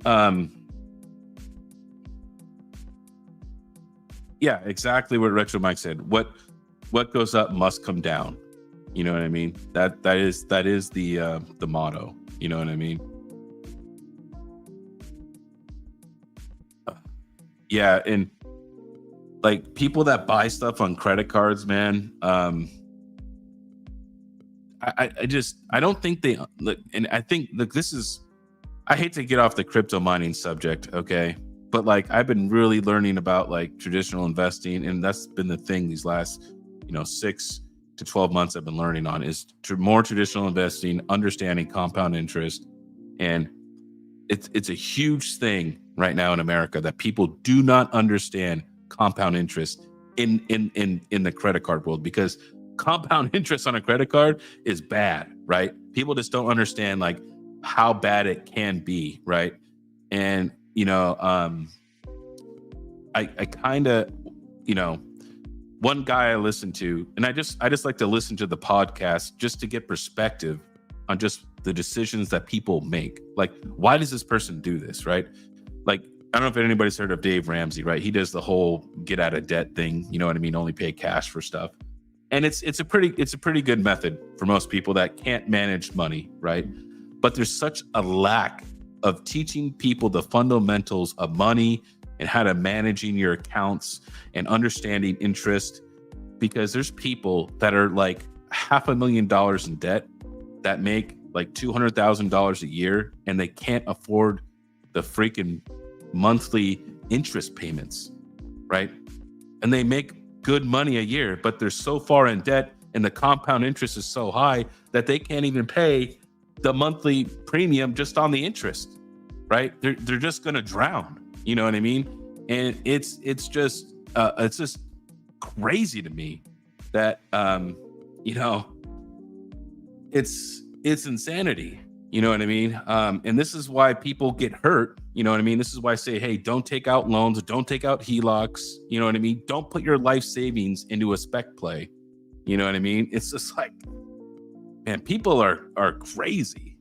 Um, yeah, exactly what Retro Mike said. What goes up must come down. You know what I mean? That is the motto. You know what I mean? Yeah, and like people that buy stuff on credit cards, man. I don't think they look, and I think, look, this is, I hate to get off the crypto mining subject, okay, but like I've been really learning about like traditional investing, and that's been the thing these last 6 to 12 months I've been learning on is more traditional investing, understanding compound interest, and it's a huge thing right now in America that people do not understand compound interest in the credit card world, because compound interest on a credit card is bad, right? People just don't understand like how bad it can be, right? And I kind of, you know, one guy I listen to, and I just like to listen to the podcast just to get perspective on just the decisions that people make. Like, why does this person do this, right? Like, I don't know if anybody's heard of Dave Ramsey, right? He does the whole get out of debt thing. You know what I mean? Only pay cash for stuff. And it's a pretty good method for most people that can't manage money, right? But there's such a lack of teaching people the fundamentals of money and how to managing your accounts and understanding interest, because there's people that are like $500,000 in debt that make like $200,000 a year, and they can't afford the freaking monthly interest payments, right? And they make good money a year, but they're so far in debt, and the compound interest is so high that they can't even pay the monthly premium just on the interest, right? They're just gonna drown. You know what I mean? And it's just crazy to me that you know it's insanity. You know what I mean? And this is why people get hurt. You know what I mean? This is why I say, hey, don't take out loans, don't take out HELOCs. You know what I mean? Don't put your life savings into a spec play. You know what I mean? It's just like, man, people are crazy.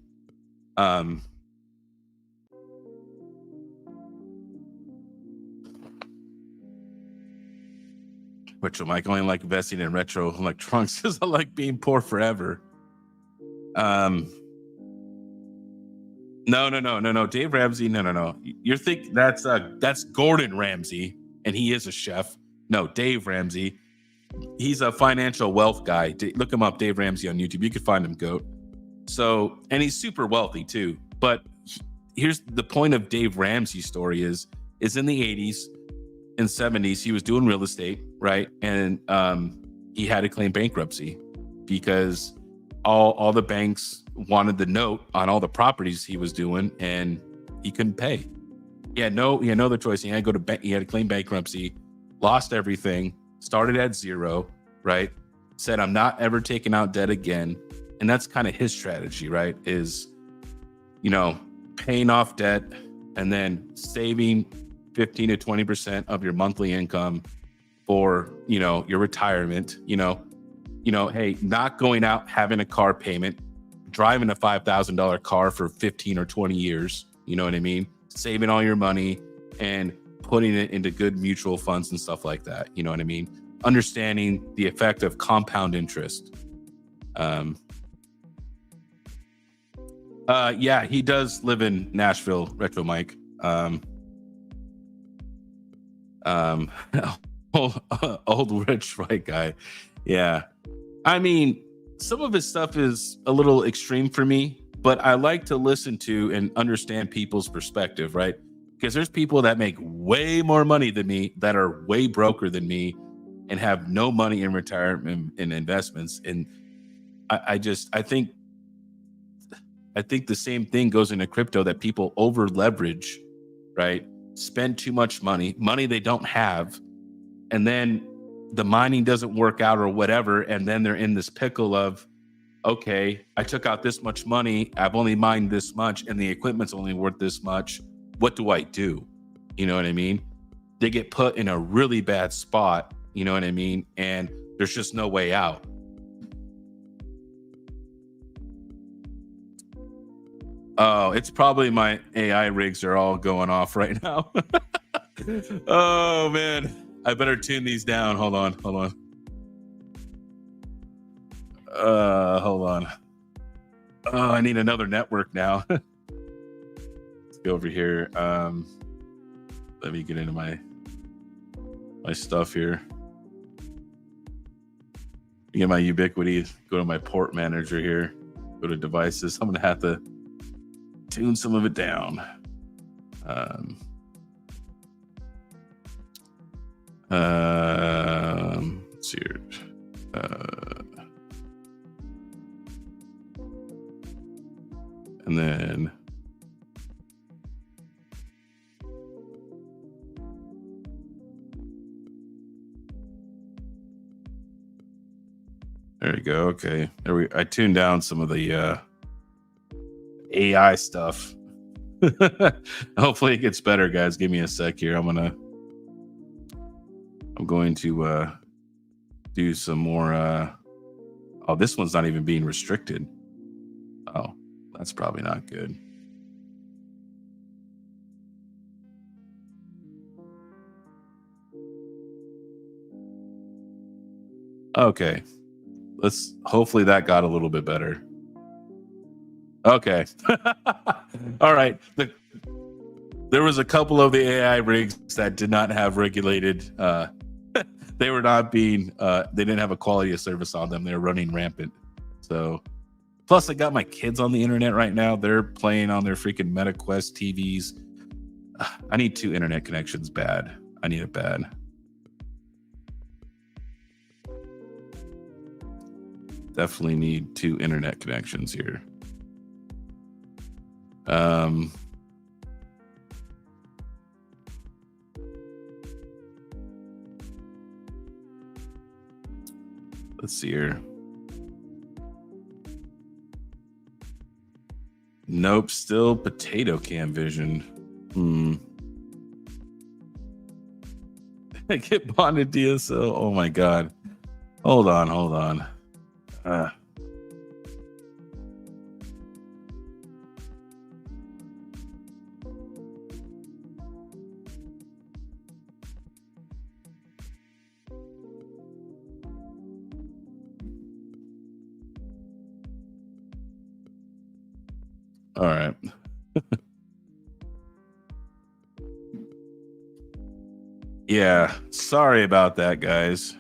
Retro Mike, only like investing in retro electronics because I like being poor forever. No. Dave Ramsey, no. You're thinking that's Gordon Ramsay, and he is a chef. No, Dave Ramsey. He's a financial wealth guy. Look him up, Dave Ramsey on YouTube. You can find him, goat. So, and he's super wealthy too. But here's the point of Dave Ramsey's story is in the 80s and 70s, he was doing real estate, right? And he had to claim bankruptcy because all the banks wanted the note on all the properties he was doing, and he couldn't pay. He had no other choice. He had to go to he had to claim bankruptcy, lost everything, started at zero, right? Said, I'm not ever taking out debt again. And that's kind of his strategy, right? Is, paying off debt and then saving 15 to 20% of your monthly income for, your retirement, hey, not going out, having a car payment, driving a $5,000 car for 15 or 20 years, you know what I mean? Saving all your money and putting it into good mutual funds and stuff like that. You know what I mean? Understanding the effect of compound interest. Yeah, he does live in Nashville, Retro Mike. Old rich white guy. Yeah. I mean, some of his stuff is a little extreme for me, but I like to listen to and understand people's perspective, right? Because there's people that make way more money than me, that are way broker than me, and have no money in retirement and investments. And I think the same thing goes into crypto, that people over leverage, right? Spend too much money they don't have, and then the mining doesn't work out or whatever, and then they're in this pickle of, okay, I took out this much money, I've only mined this much, and the equipment's only worth this much. What do I do? You know what I mean? They get put in a really bad spot, you know what I mean? And there's just no way out. Oh, it's probably my AI rigs are all going off right now. Oh, man. I better tune these down. Hold on. Hold on. Oh, I need another network now. Let's go over here. Let me get into my stuff here. Get my Ubiquity. Go to my port manager here. Go to devices. I'm going to have to tune some of it down. Let's see here. And then there we go. Okay. I tuned down some of the AI stuff. Hopefully it gets better, guys. Give me a sec here. I'm going to do some more. Oh, this one's not even being restricted. Oh, that's probably not good. Okay. Hopefully that got a little bit better. Okay. All right. There was a couple of the AI rigs that did not have regulated. They were not being. They didn't have a quality of service on them. They were running rampant. So, plus I got my kids on the internet right now. They're playing on their freaking MetaQuest TVs. I need 2 internet connections bad. I need it bad. Definitely need 2 internet connections here. Let's see here. Nope, still potato cam vision. Get bonded DSL. Oh my god. Hold on. Uh, all right. Yeah, sorry about that, guys.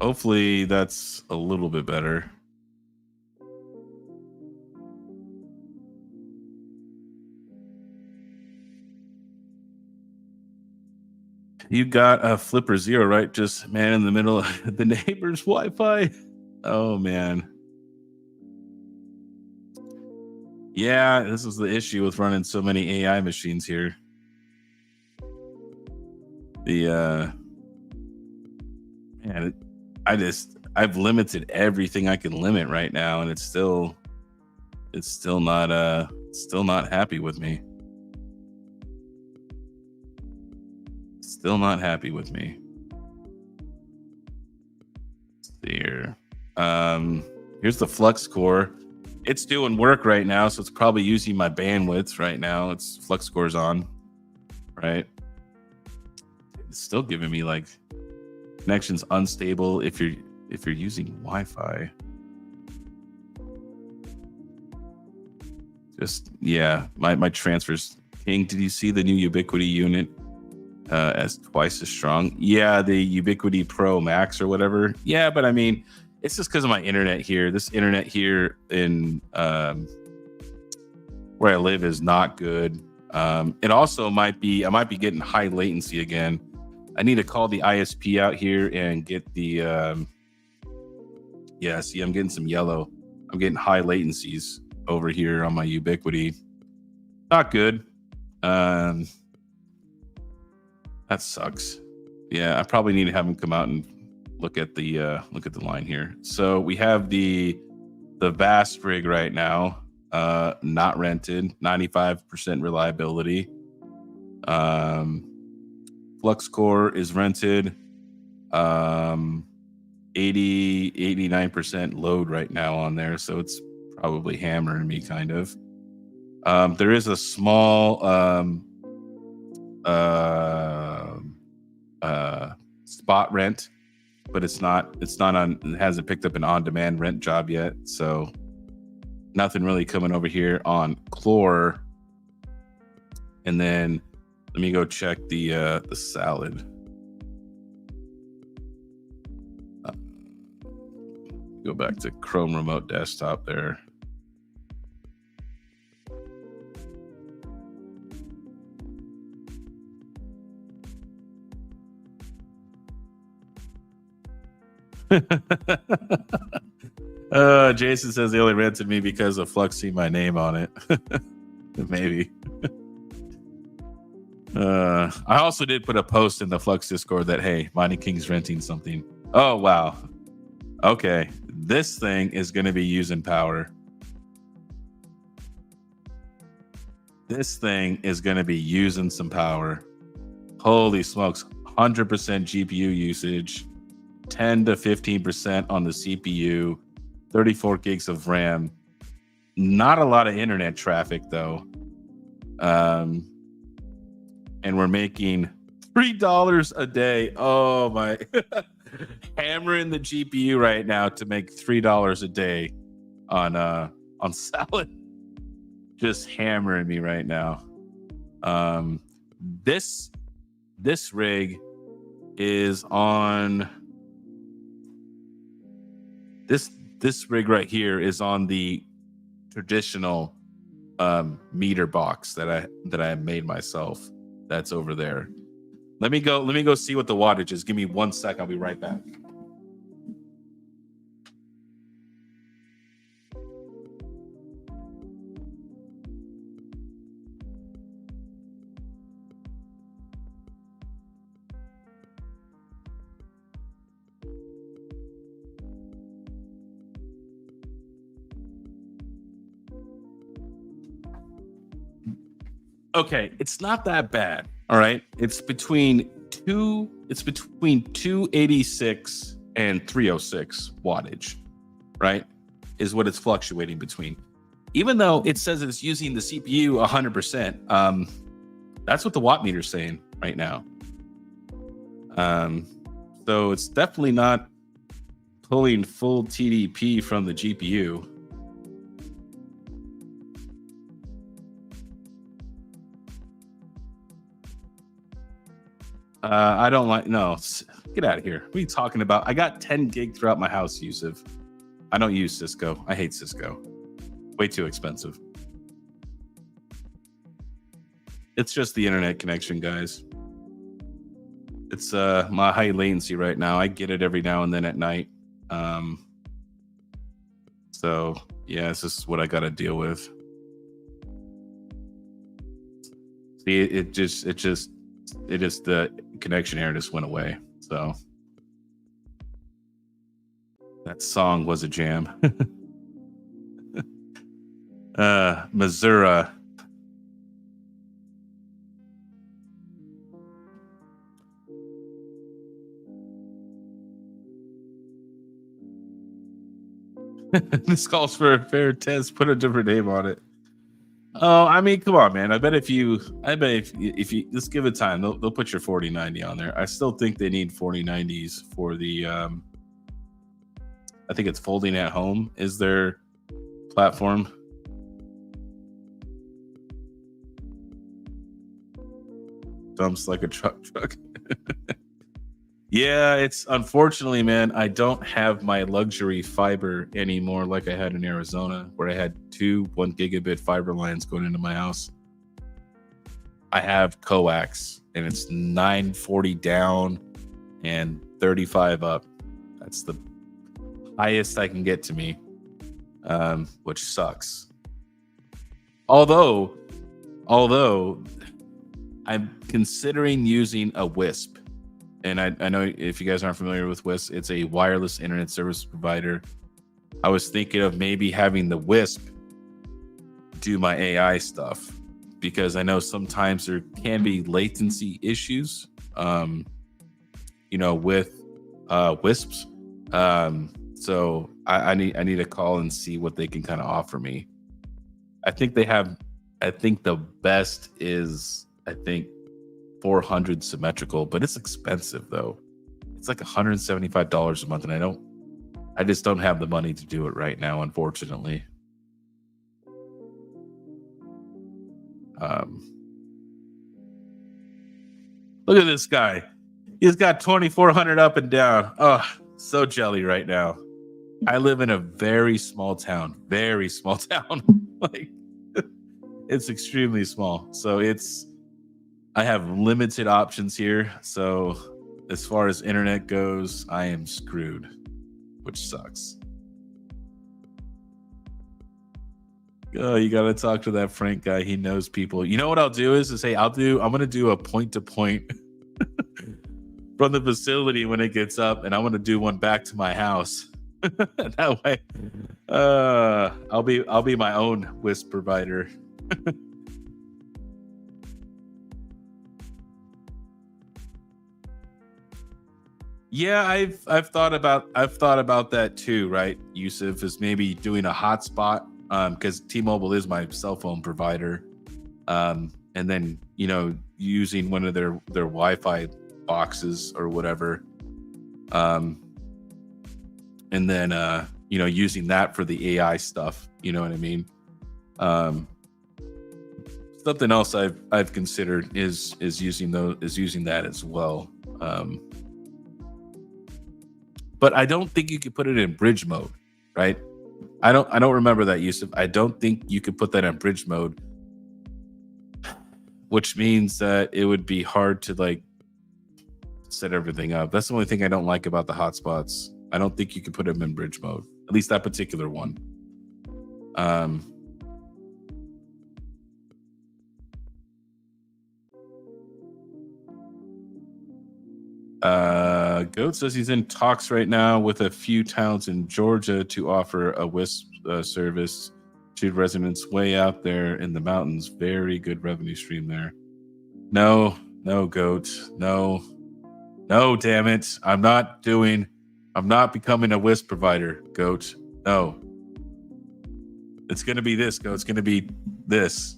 Hopefully that's a little bit better. You got a Flipper Zero, right? Just man in the middle of the neighbor's Wi-Fi. Oh man. Yeah, this is the issue with running so many AI machines here. The man, I've limited everything I can limit right now, and it's still not happy with me. Still not happy with me. Let's see here. Here's the Flux core. It's doing work right now, so it's probably using my bandwidth right now. It's Flux core's on, right? It's still giving me like connections unstable if you're using Wi-Fi. Just yeah, my transfers. KiiNG, did you see the new Ubiquity unit as twice as strong? Yeah, the Ubiquity Pro Max or whatever. Yeah, but I mean, it's just because of my internet here. This internet here in where I live is not good. It also might be I might be getting high latency again. I need to call the ISP out here and get the yeah, see, I'm getting some yellow. I'm getting high latencies over here on my Ubiquity. Not good. That sucks. Yeah, I probably need to have them come out and look at the line here. So we have the Vast rig right now, not rented, 95% reliability. Flux core is rented, 89% load right now on there, so it's probably hammering me kind of. There is a small spot rent, but it hasn't picked up an on-demand rent job yet, so nothing really coming over here on Chlor. And then let me go check the salad. Go back to Chrome Remote Desktop there. Jason says they only rented me because of Flux seeing my name on it. Maybe. I also did put a post in the Flux Discord that, hey, Mining King's renting something. Oh, wow. Okay. This thing is going to be using power. This thing is going to be using some power. Holy smokes. 100% GPU usage, 10 to 15% on the CPU, 34 gigs of RAM. Not a lot of internet traffic, though. And we're making $3 a day. Oh, my. Hammering the GPU right now to make $3 a day on salad. Just hammering me right now. This rig is on this rig right here is on the traditional meter box that I made myself. That's over there. Let me go see what the wattage is. Give me 1 sec. I'll be right back. Okay, it's not that bad. All right, it's between 286 and 306 wattage, right? Is what it's fluctuating between. Even though it says it's using the CPU 100%, that's what the watt meter's saying right now. So it's definitely not pulling full TDP from the GPU. I don't like, no, get out of here. What are you talking about? I got 10 gig throughout my house, Yusuf. I don't use Cisco. I hate Cisco. Way too expensive. It's just the internet connection, guys. It's my high latency right now. I get it every now and then at night. So yeah, this is what I got to deal with. See, it just the connection error just went away. So that song was a jam. Missouri. This calls for a fair test. Put a different name on it. Oh, I mean, come on, man. I bet if you just give it time, they'll put your 4090 on there. I still think they need 4090s for the I think it's folding at home is their platform. Dumps like a truck. Yeah, it's unfortunately, man, I don't have my luxury fiber anymore like I had in Arizona, where I had 1 gigabit fiber lines going into my house. I have coax, and it's 940 down and 35 up. That's the highest I can get to me, which sucks. Although I'm considering using a WISP. And I know if you guys aren't familiar with WISP, it's a wireless internet service provider. I was thinking of maybe having the WISP do my AI stuff, because I know sometimes there can be latency issues, with WISPs. So I need to call and see what they can kind of offer me. I think the best is 400 symmetrical, but it's expensive though. It's like $175 a month, and I just don't have the money to do it right now, unfortunately. Look at this guy. He's got 2,400 up and down. Oh, so jelly right now. I live in a very small town. Like, it's extremely small. So I have limited options here. So as far as internet goes, I am screwed, which sucks. Oh, you got to talk to that Frank guy. He knows people. You know what I'll do is say, I'm going to do a point-to-point from the facility when it gets up, and I'm going to do one back to my house. That way, I'll be my own WISP provider. Yeah, I've thought about that too, right? Yusuf, is maybe doing a hotspot, because T-Mobile is my cell phone provider, and then using one of their Wi-Fi boxes or whatever, and then using that for the AI stuff. You know what I mean? Something else I've considered is using that as well. But I don't think you could put it in bridge mode, right? I don't remember that, Yusuf. I don't think you could put that in bridge mode, which means that it would be hard to set everything up. That's the only thing I don't like about the hotspots. I don't think you could put them in bridge mode, at least that particular one. Goat says he's in talks right now with a few towns in Georgia to offer a WISP service Shoot residents way out there in the mountains. Very good revenue stream there. No, goat. No, damn it. I'm not becoming a WISP provider, goat. No. It's going to be this, goat. It's going to be this.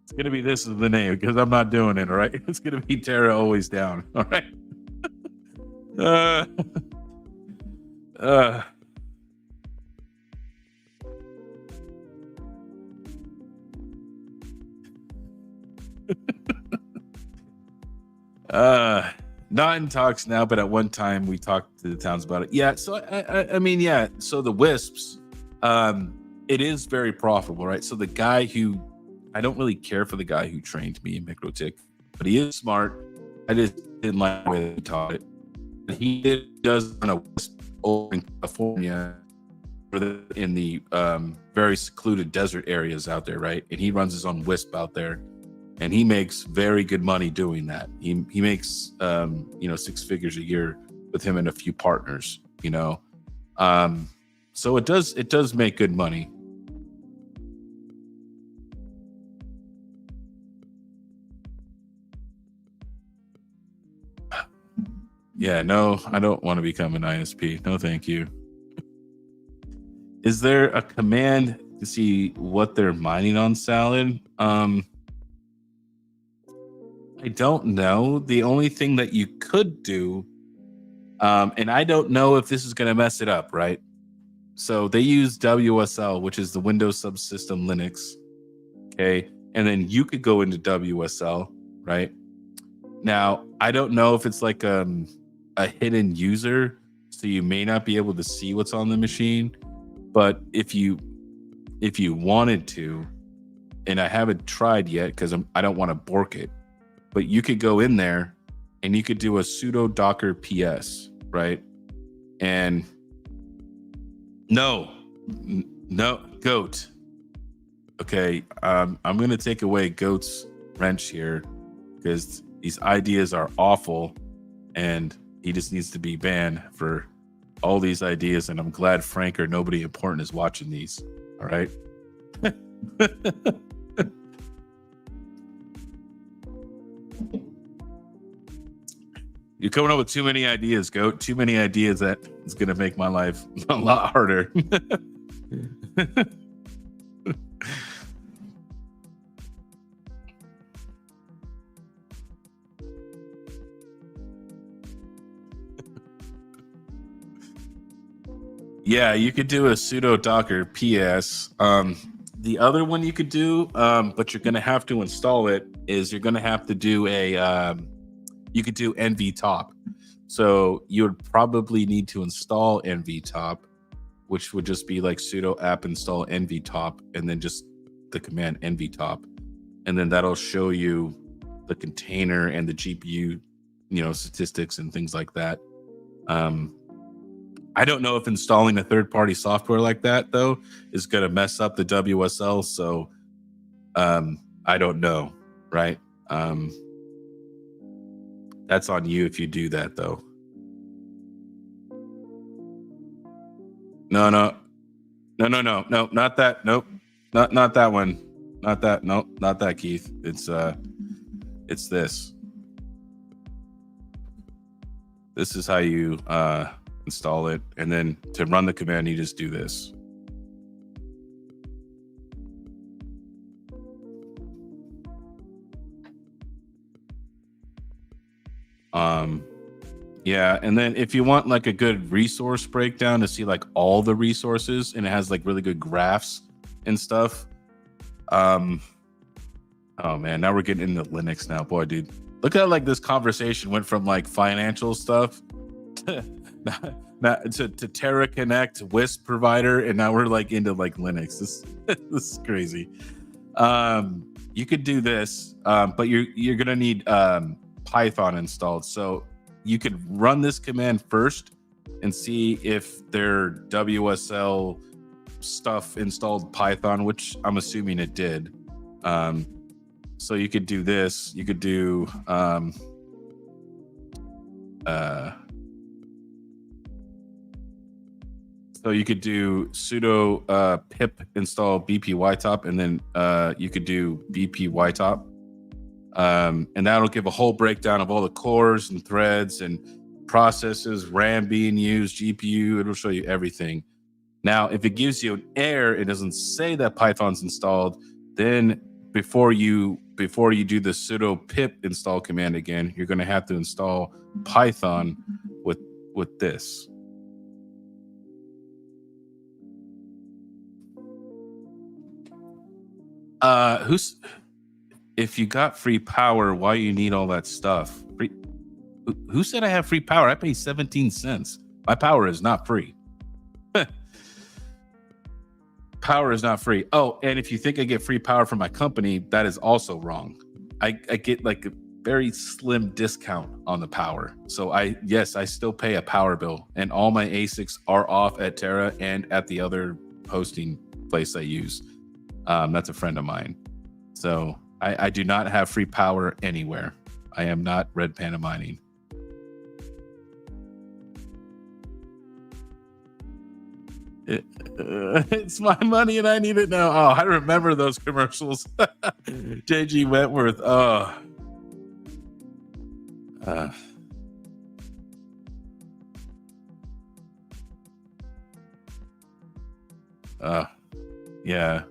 It's going to be this is the name because I'm not doing it, all right? It's going to be Terra always down, all right? Not in talks now, but at one time we talked to the towns about it. Yeah, so I mean, yeah. So the WISPs, it is very profitable, right? So the guy who, I don't really care for the guy who trained me in MikroTik, but he is smart. I just didn't like the way he taught it. He does run a WISP over in California, in the very secluded desert areas out there, right? And he runs his own WISP out there. And he makes very good money doing that. He makes 6 figures a year with him and a few partners, so it does make good money. Yeah, no, I don't want to become an ISP. No, thank you. Is there a command to see what they're mining on Salad? I don't know. The only thing that you could do, and I don't know if this is going to mess it up, right? So they use WSL, which is the Windows Subsystem Linux. Okay. And then you could go into WSL, right? Now, I don't know if it's like a hidden user, so you may not be able to see what's on the machine. But if you wanted to, and I haven't tried yet because I don't want to bork it, but you could go in there and you could do a sudo docker ps, right? And no, goat. Okay, I'm going to take away goat's wrench here because these ideas are awful and he just needs to be banned for all these ideas. And I'm glad Frank or nobody important is watching these. All right. You're coming up with too many ideas, Goat. Too many ideas that is going to make my life a lot harder. Yeah, you could do a sudo docker ps. The other one you could do, but you're going to have to install it, is you're going to have to do you could do nvtop. So you would probably need to install nvtop, which would just be like sudo app install nvtop, and then just the command nvtop. And then that'll show you the container and the GPU, statistics and things like that. I don't know if installing a third-party software like that, though, is going to mess up the WSL. So I don't know, right? That's on you if you do that, though. No, not that. Nope, not that one. Not that. Nope, not that, Keith. It's this. This is how you install it, and then to run the command, you just do this. Yeah, and then if you want like a good resource breakdown to see like all the resources, and it has like really good graphs and stuff. Oh man, now we're getting into Linux now, boy, dude. Look how like this conversation went from like financial stuff to Terra Connect WISP provider, and now we're like into like Linux. This is crazy. You could do this, but you're gonna need Python installed. So you could run this command first and see if their WSL stuff installed Python, which I'm assuming it did. So you could do this. You could do So you could do sudo pip install bpytop, and then you could do bpytop. And that'll give a whole breakdown of all the cores and threads and processes, RAM being used, GPU. It'll show you everything. Now, if it gives you an error, it doesn't say that Python's installed, then before you do the sudo pip install command again, you're going to have to install Python with this. If you got free power, why you need all that stuff? Who said I have free power? I pay 17 cents. My power is not free. Power is not free. Oh, and if you think I get free power from my company, that is also wrong. I get like a very slim discount on the power. So I still pay a power bill, and all my ASICs are off at Terra and at the other hosting place I use. That's a friend of mine. So I do not have free power anywhere. I am not Red Panda mining. It's my money and I need it now. Oh, I remember those commercials. JG Wentworth. Oh. Yeah.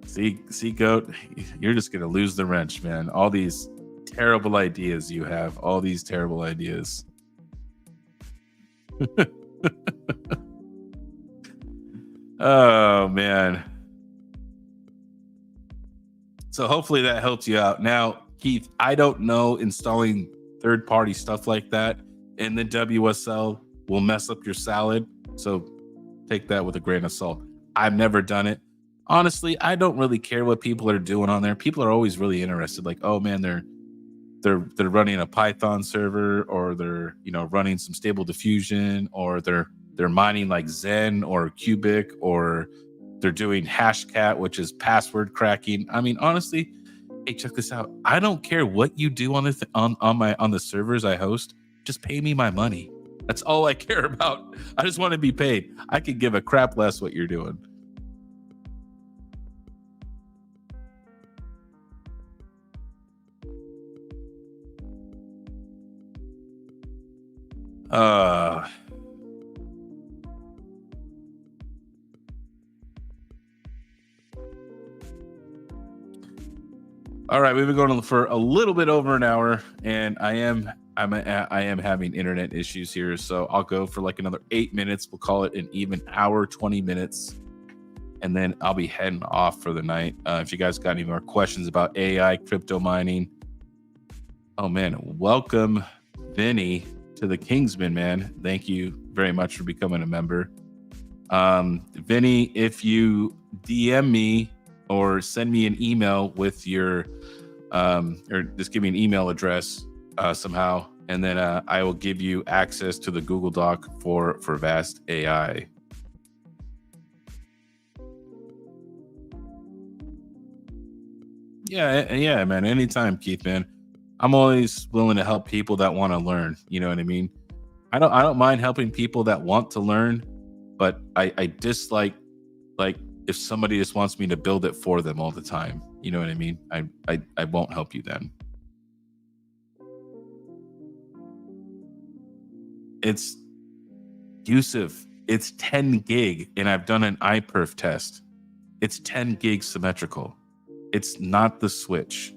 See, Goat, you're just gonna lose the wrench, man. All these terrible ideas you have, all these terrible ideas. Oh man. So hopefully that helps you out. Now, Keith, I don't know installing third-party stuff like that in the WSL will mess up your salad. So take that with a grain of salt. I've never done it. Honestly, I don't really care what people are doing on there. People are always really interested, like, oh man, they're running a Python server, or they're running some stable diffusion, or they're mining like Zen or Cubic, or they're doing Hashcat, which is password cracking. I mean, honestly, hey, check this out. I don't care what you do on the servers I host. Just pay me my money. That's all I care about. I just want to be paid. I could give a crap less what you're doing. All right, we've been going for a little bit over an hour, and I am having internet issues here, so I'll go for like another 8 minutes. We'll call it an even hour, 20 minutes, and then I'll be heading off for the night. If you guys got any more questions about AI, crypto mining, oh man, welcome Vinny to the Kingsman, man. Thank you very much for becoming a member. Vinny, if you DM me or send me an email with your or just give me an email address somehow, and then I will give you access to the Google Doc for Vast AI. Yeah, man. Anytime, Keith, man. I'm always willing to help people that want to learn. You know what I mean? I don't mind helping people that want to learn, but I dislike like if somebody just wants me to build it for them all the time. You know what I mean? I won't help you then. It's Yusuf. It's 10 gig, and I've done an iPerf test. It's 10 gig symmetrical. It's not the switch,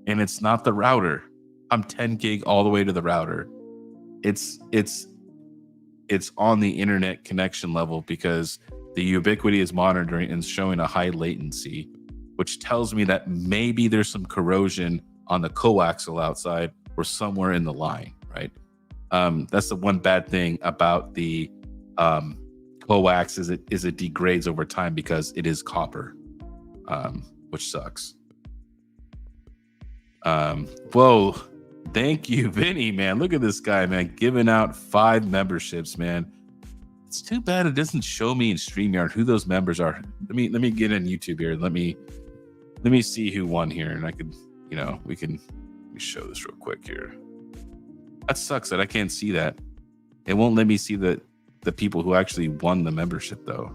and it's not the router. I'm 10 gig all the way to the router. It's on the internet connection level because the Ubiquiti is monitoring and showing a high latency, which tells me that maybe there's some corrosion on the coaxial outside or somewhere in the line, right? That's the one bad thing about the coax is it degrades over time because it is copper, which sucks. Whoa, thank you, Vinny, man. Look at this guy, man, giving out 5 memberships, man. It's too bad it doesn't show me in StreamYard who those members are. Let me get in YouTube here. Let me see who won here, and I could, let me show this real quick here. That sucks that I can't see that. It won't let me see the the people who actually won the membership though.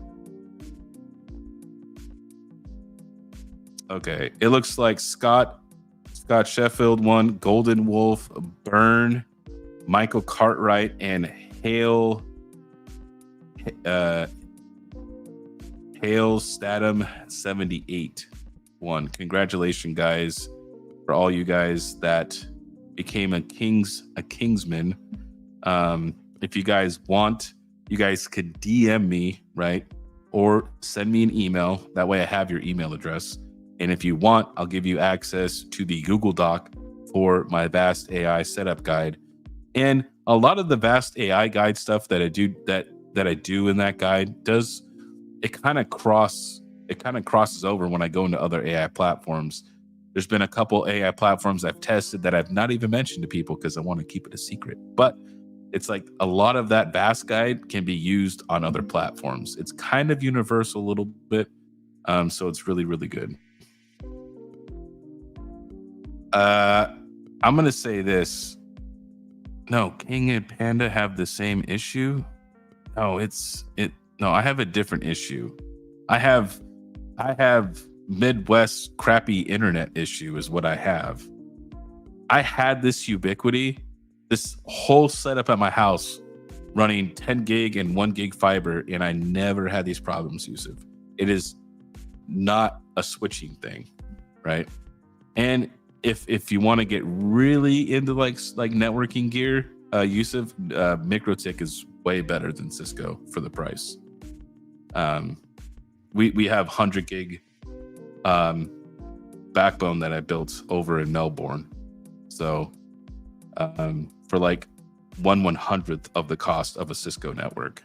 Okay, it looks like Scott Sheffield won, Golden Wolf, Burn, Michael Cartwright, and Hale Statham 78 won. Congratulations, guys, for all you guys that became a Kingsman. If you guys want, you guys could DM me, right? Or send me an email. That way I have your email address. And if you want, I'll give you access to the Google Doc for my Vast AI setup guide. And a lot of the Vast AI guide stuff that I do in that guide does, it kind of crosses over when I go into other AI platforms. There's been a couple AI platforms I've tested that I've not even mentioned to people because I want to keep it a secret. But it's like a lot of that Vast guide can be used on other platforms. It's kind of universal a little bit. So it's really, really good. I'm going to say this. No, KiiNG and Panda have the same issue. No, no, I have a different issue. I have Midwest crappy internet issue is what I have. I had this ubiquity, this whole setup at my house running 10 gig and 1 gig fiber, and I never had these problems, Yusuf. It is not a switching thing, right? And if you want to get really into like networking gear, Yusuf, MikroTik is way better than Cisco for the price. We have 100 gig backbone that I built over in Melbourne. So for like 1/100th of the cost of a Cisco network.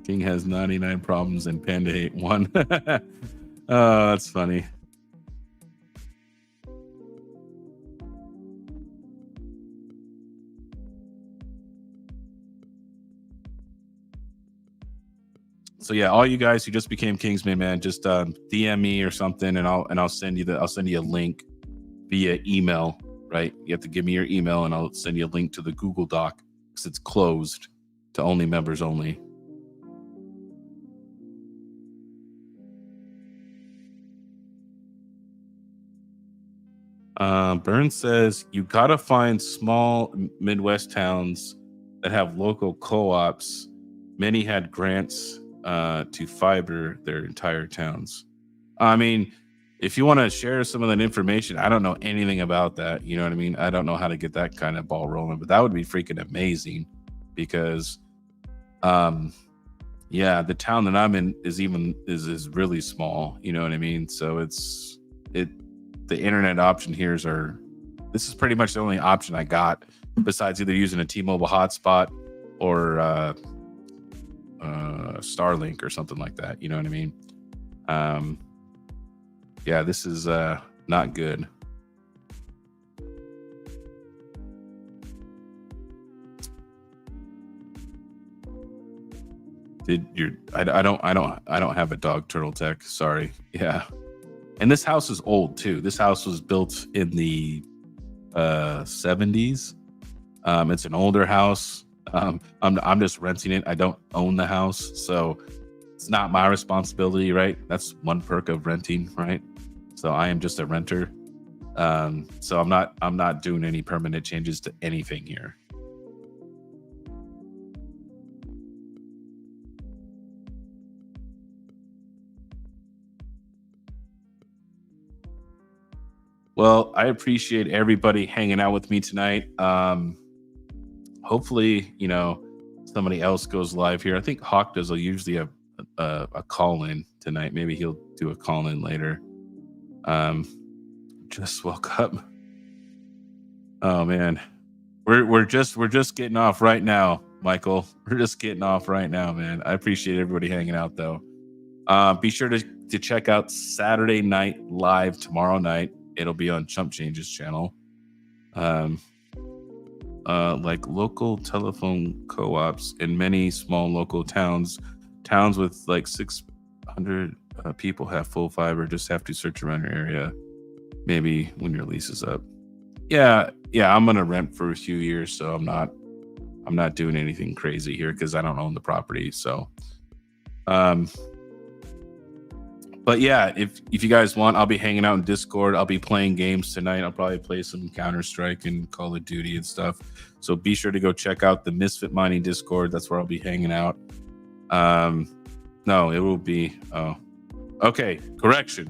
KiiNG has 99 problems and Panda 8-1. Oh, that's funny. So yeah, all you guys who just became Kingsman, man, just DM me or something, and I'll send you a link via email. Right, you have to give me your email, and I'll send you a link to the Google Doc because it's closed to only members only. Burns says you gotta find small Midwest towns that have local co-ops. Many had grants to fiber their entire towns. I mean, if you want to share some of that information, I don't know anything about that. You know what I mean? I don't know how to get that kind of ball rolling, but that would be freaking amazing because, yeah, the town that I'm in is really small. You know what I mean? So the internet option here this is pretty much the only option I got besides either using a T-Mobile hotspot or Starlink or something like that. You know what I mean? Yeah, this is not good. I don't have a dog turtle tech. Sorry. Yeah. And this house is old too. This house was built in the 70s. It's an older house. I'm just renting it. I don't own the house, so it's not my responsibility, right? That's one perk of renting, right? So I am just a renter. So I'm not doing any permanent changes to anything here. Well, I appreciate everybody hanging out with me tonight. Hopefully, somebody else goes live here. I think Hawk does usually have a call in tonight. Maybe he'll do a call in later. Just woke up. Oh man, we're just getting off right now, Michael. We're just getting off right now, man. I appreciate everybody hanging out though. Be sure to check out Saturday Night Live tomorrow night. It'll be on Chump Change's channel. Like local telephone co-ops in many small local towns with like 600 people have full fiber. Just have to search around your area, maybe when your lease is up. Yeah, yeah, I'm gonna rent for a few years, so I'm not doing anything crazy here because I don't own the property. So, but yeah, if you guys want, I'll be hanging out in Discord. I'll be playing games tonight. I'll probably play some Counter-Strike and Call of Duty and stuff. So be sure to go check out the Misfit Mining Discord. That's where I'll be hanging out. No, it will be. Oh, okay. Correction.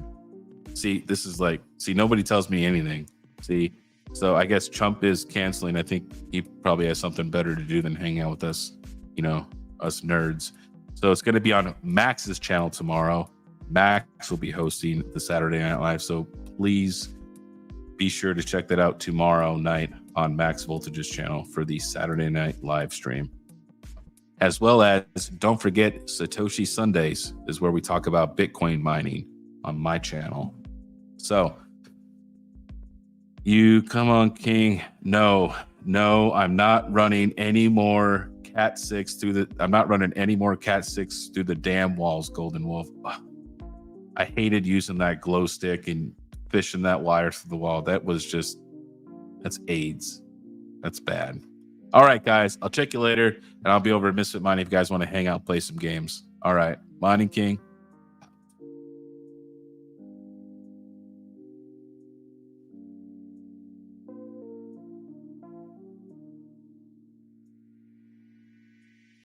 See, this is like. See, nobody tells me anything. See, so I guess Chump is canceling. I think he probably has something better to do than hang out with us. You know, us nerds. So it's going to be on Max's channel tomorrow. Max will be hosting the Saturday Night Live, so please be sure to check that out tomorrow night on Max Voltage's channel for the Saturday Night Live stream. As well as, don't forget, Satoshi Sundays is where we talk about Bitcoin mining on my channel. So, you come on, King. No, I'm not running any more Cat 6 through the. I'm not running any more Cat 6 through the damn walls, Golden Wolf. Ugh. I hated using that glow stick and fishing that wire through the wall. That's AIDS. That's bad. All right, guys. I'll check you later, and I'll be over at Misfit Mining if you guys want to hang out and play some games. All right. Mining King.